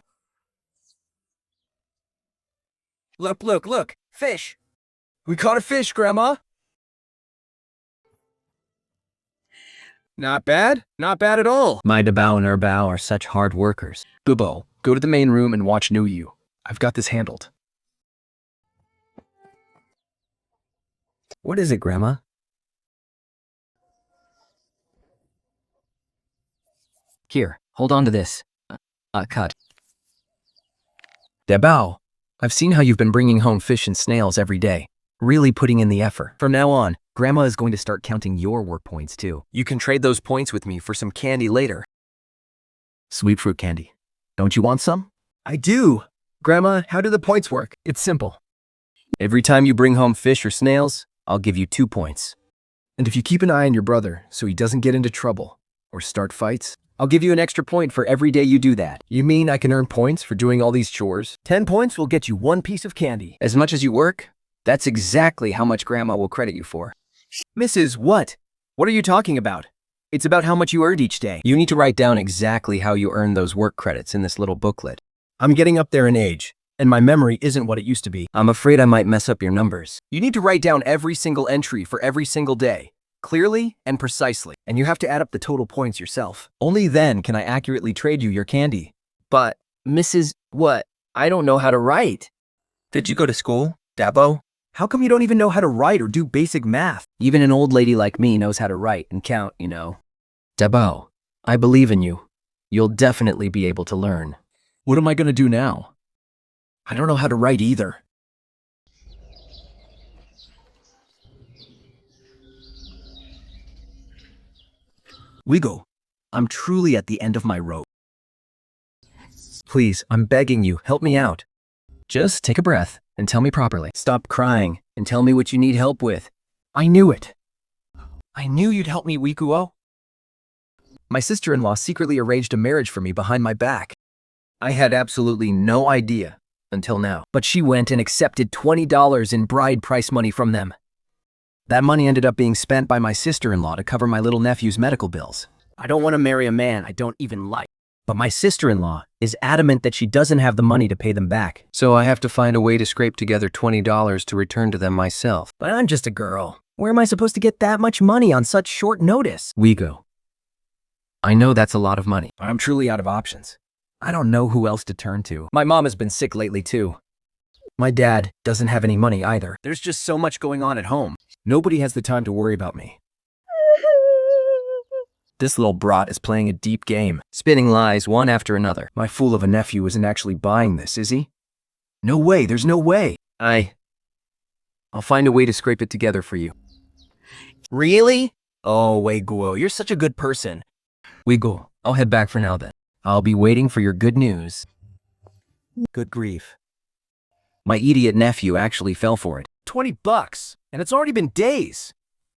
B: Look, fish! We caught a fish, Grandma! Not bad at all.
C: My Dabao and Erbao are such hard workers.
B: Bubo, go to the main room and watch New You. I've got this handled. What is it, Grandma?
C: Here, hold on to this. Cut.
B: Dabao, I've seen how you've been bringing home fish and snails every day. Really putting in the effort. From now on, Grandma is going to start counting your work points too. You can trade those points with me for some candy later. Sweet fruit candy. Don't you want some? I do. Grandma, how do the points work? It's simple. Every time you bring home fish or snails, I'll give you 2 points. And if you keep an eye on your brother so he doesn't get into trouble or start fights, I'll give you an extra point for every day you do that. You mean I can earn points for doing all these chores? 10 points will get you 1 piece of candy.
C: As much as you work, that's exactly how much Grandma will credit you for.
B: Mrs. What? What are you talking about? It's about how much you earned each day.
C: You need to write down exactly how you earn those work credits in this little booklet.
B: I'm getting up there in age, and my memory isn't what it used to be.
C: I'm afraid I might mess up your numbers.
B: You need to write down every single entry for every single day, clearly and precisely, and you have to add up the total points yourself. Only then can I accurately trade you your candy.
C: But, Mrs. What? I don't know how to write.
B: Did you go to school, Dabo? How come you don't even know how to write or do basic math?
C: Even an old lady like me knows how to write and count, you know. Dabo, I believe in you. You'll definitely be able to learn.
B: What am I gonna do now? I don't know how to write either. Wigo, I'm truly at the end of my rope. Please, I'm begging you, help me out.
C: Just take a breath and tell me properly. Stop crying and tell me what you need help with.
B: I knew it. I knew you'd help me, Wikuo. My sister-in-law secretly arranged a marriage for me behind my back. I had absolutely no idea until now. But she went and accepted $20 in bride price money from them. That money ended up being spent by my sister-in-law to cover my little nephew's medical bills. I don't want to marry a man I don't even like. But my sister-in-law is adamant that she doesn't have the money to pay them back.
C: So I have to find a way to scrape together $20 to return to them myself.
B: But I'm just a girl. Where am I supposed to get that much money on such short notice?
C: Wigo, I know that's a lot of money.
B: I'm truly out of options. I don't know who else to turn to. My mom has been sick lately too. My dad doesn't have any money either. There's just so much going on at home. Nobody has the time to worry about me. This little brat is playing a deep game,
C: Spinning lies one after another.
B: My fool of a nephew isn't actually buying this, is he? No way, there's no way.
C: I'll find a way to scrape it together for you.
B: Really? Oh, Weiguo, you're such a good person.
C: Wigo, I'll head back for now then. I'll be waiting for your good news.
B: Good grief.
C: My idiot nephew actually fell for it.
B: $20, and it's already been days.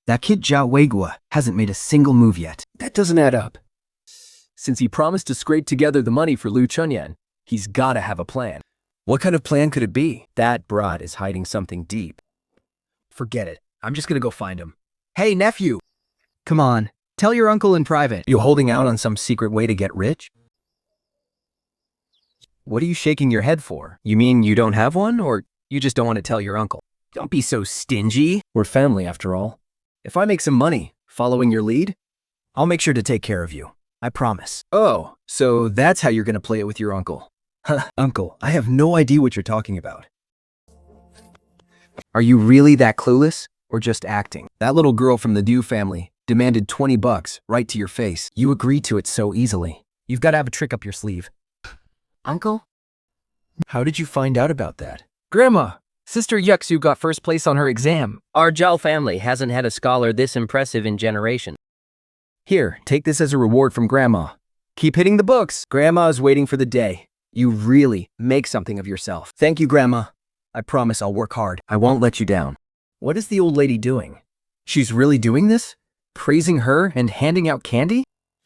B: That kid Zhao Weiguo hasn't made a single move yet. That doesn't add up. Since he promised to scrape together the money for Lu Chunyan, he's gotta have a plan. What kind of plan could it be? That brat is hiding something deep. Forget it. I'm just gonna go find him. Hey, nephew! Come on, tell your uncle in private. You holding out on some secret way to get rich? What are you shaking your head for? You mean you don't have one, or you just don't want to tell your uncle? Don't be so stingy. We're family after all. If I make some money following your lead, I'll make sure to take care of you. I promise. Oh, so that's how you're gonna play it with your uncle. Huh, uncle, I have no idea what you're talking about. Are you really that clueless, or just acting? That little girl from the Dew family demanded $20 right to your face. You agreed to it so easily. You've got to have a trick up your sleeve.
F: Uncle?
B: How did you find out about that? Grandma, Sister Yuxu got first place on her exam.
C: Our Zhao family hasn't had a scholar this impressive in generations.
B: Here, take this as a reward from Grandma. Keep hitting the books. Grandma is waiting for the day you really make something of yourself. Thank you, Grandma. I promise I'll work hard. I won't let you down. What is the old lady doing? She's really doing this? Praising her and handing out candy?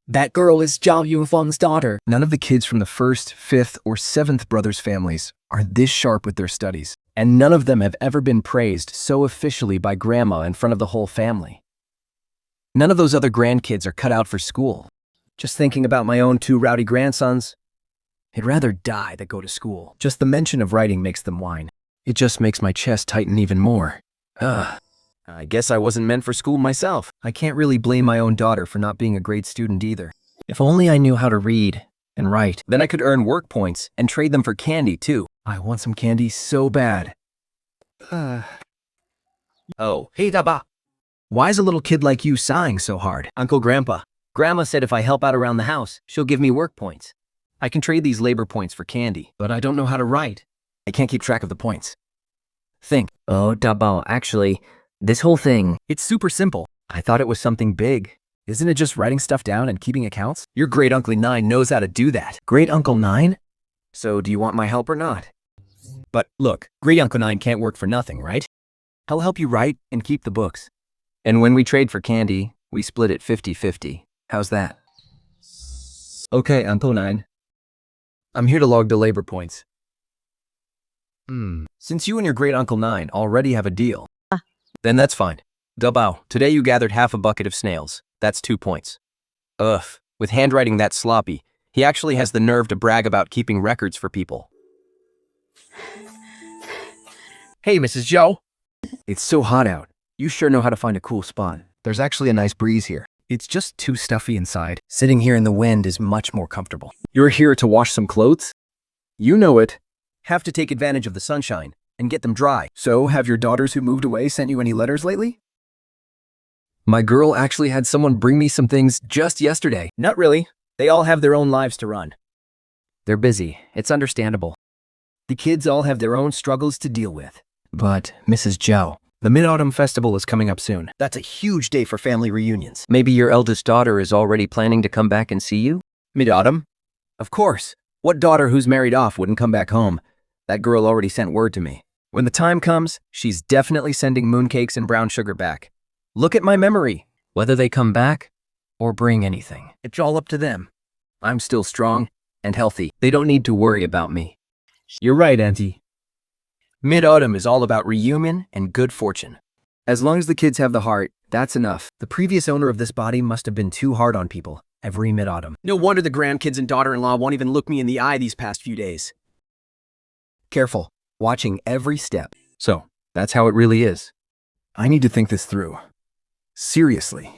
H: That girl is Zhao Yunfeng's daughter.
B: None of the kids from the 1st, 5th, or 7th brothers' families are this sharp with their studies. And none of them have ever been praised so officially by Grandma in front of the whole family. None of those other grandkids are cut out for school. Just thinking about my own 2 rowdy grandsons. I'd rather die than go to school. Just the mention of writing makes them whine. It just makes my chest tighten even more. I guess I wasn't meant for school myself. I can't really blame my own daughter for not being a great student either. If only I knew how to read and write, then I could earn work points and trade them for candy too. I want some candy so bad.
G: Oh, hey, Daba.
B: Why is a little kid like you sighing so hard?
C: Uncle Grandpa, Grandma said if I help out around the house, she'll give me work points. I can trade these labor points for candy.
B: But I don't know how to write. I can't keep track of the points. Think.
F: Oh, Dabao, actually, this whole thing.
B: It's super simple. I thought it was something big. Isn't it just writing stuff down and keeping accounts? Your great Uncle 9 knows how to do that. Great Uncle 9? So do you want my help or not? But look, great Uncle 9 can't work for nothing, right? I'll help you write and keep the books. And when we trade for candy, we split it 50-50. How's that? Okay, Uncle 9. I'm here to log the labor points. Since you and your great Uncle 9 already have a deal, then that's fine. Dabao, today you gathered half a bucket of snails. That's 2 points. Ugh, with handwriting that sloppy, he actually has the nerve to brag about keeping records for people.
C: Hey, Mrs. Zhou.
B: It's so hot out. You sure know how to find a cool spot.
A: There's actually a nice breeze here. It's just too stuffy inside. Sitting here in the wind is much more comfortable.
B: You're here to wash some clothes? You know it.
A: Have to take advantage of the sunshine and get them dry. So, have your daughters who moved away sent you any letters lately?
C: My girl actually had someone bring me some things just yesterday.
A: Not really. They all have their own lives to run.
C: They're busy. It's understandable.
A: The kids all have their own struggles to deal with. But, Mrs. Zhao, the Mid-Autumn Festival is coming up soon. That's a huge day for family reunions.
C: Maybe your eldest daughter is already planning to come back and see you?
A: Mid-Autumn? Of course. What daughter who's married off wouldn't come back home? That girl already sent word to me. When the time comes, she's definitely sending mooncakes and brown sugar back. Look at my memory.
C: Whether they come back or bring anything.
A: It's all up to them.
C: I'm still strong and healthy. They don't need to worry about me.
A: You're right, Auntie. Mid-Autumn is all about reunion and good fortune. As long as the kids have the heart, that's enough. The previous owner of this body must have been too hard on people every Mid-Autumn. No wonder the grandkids and daughter-in-law won't even look me in the eye these past few days. Careful, watching every step.
C: So, that's how it really is.
A: I need to think this through. Seriously.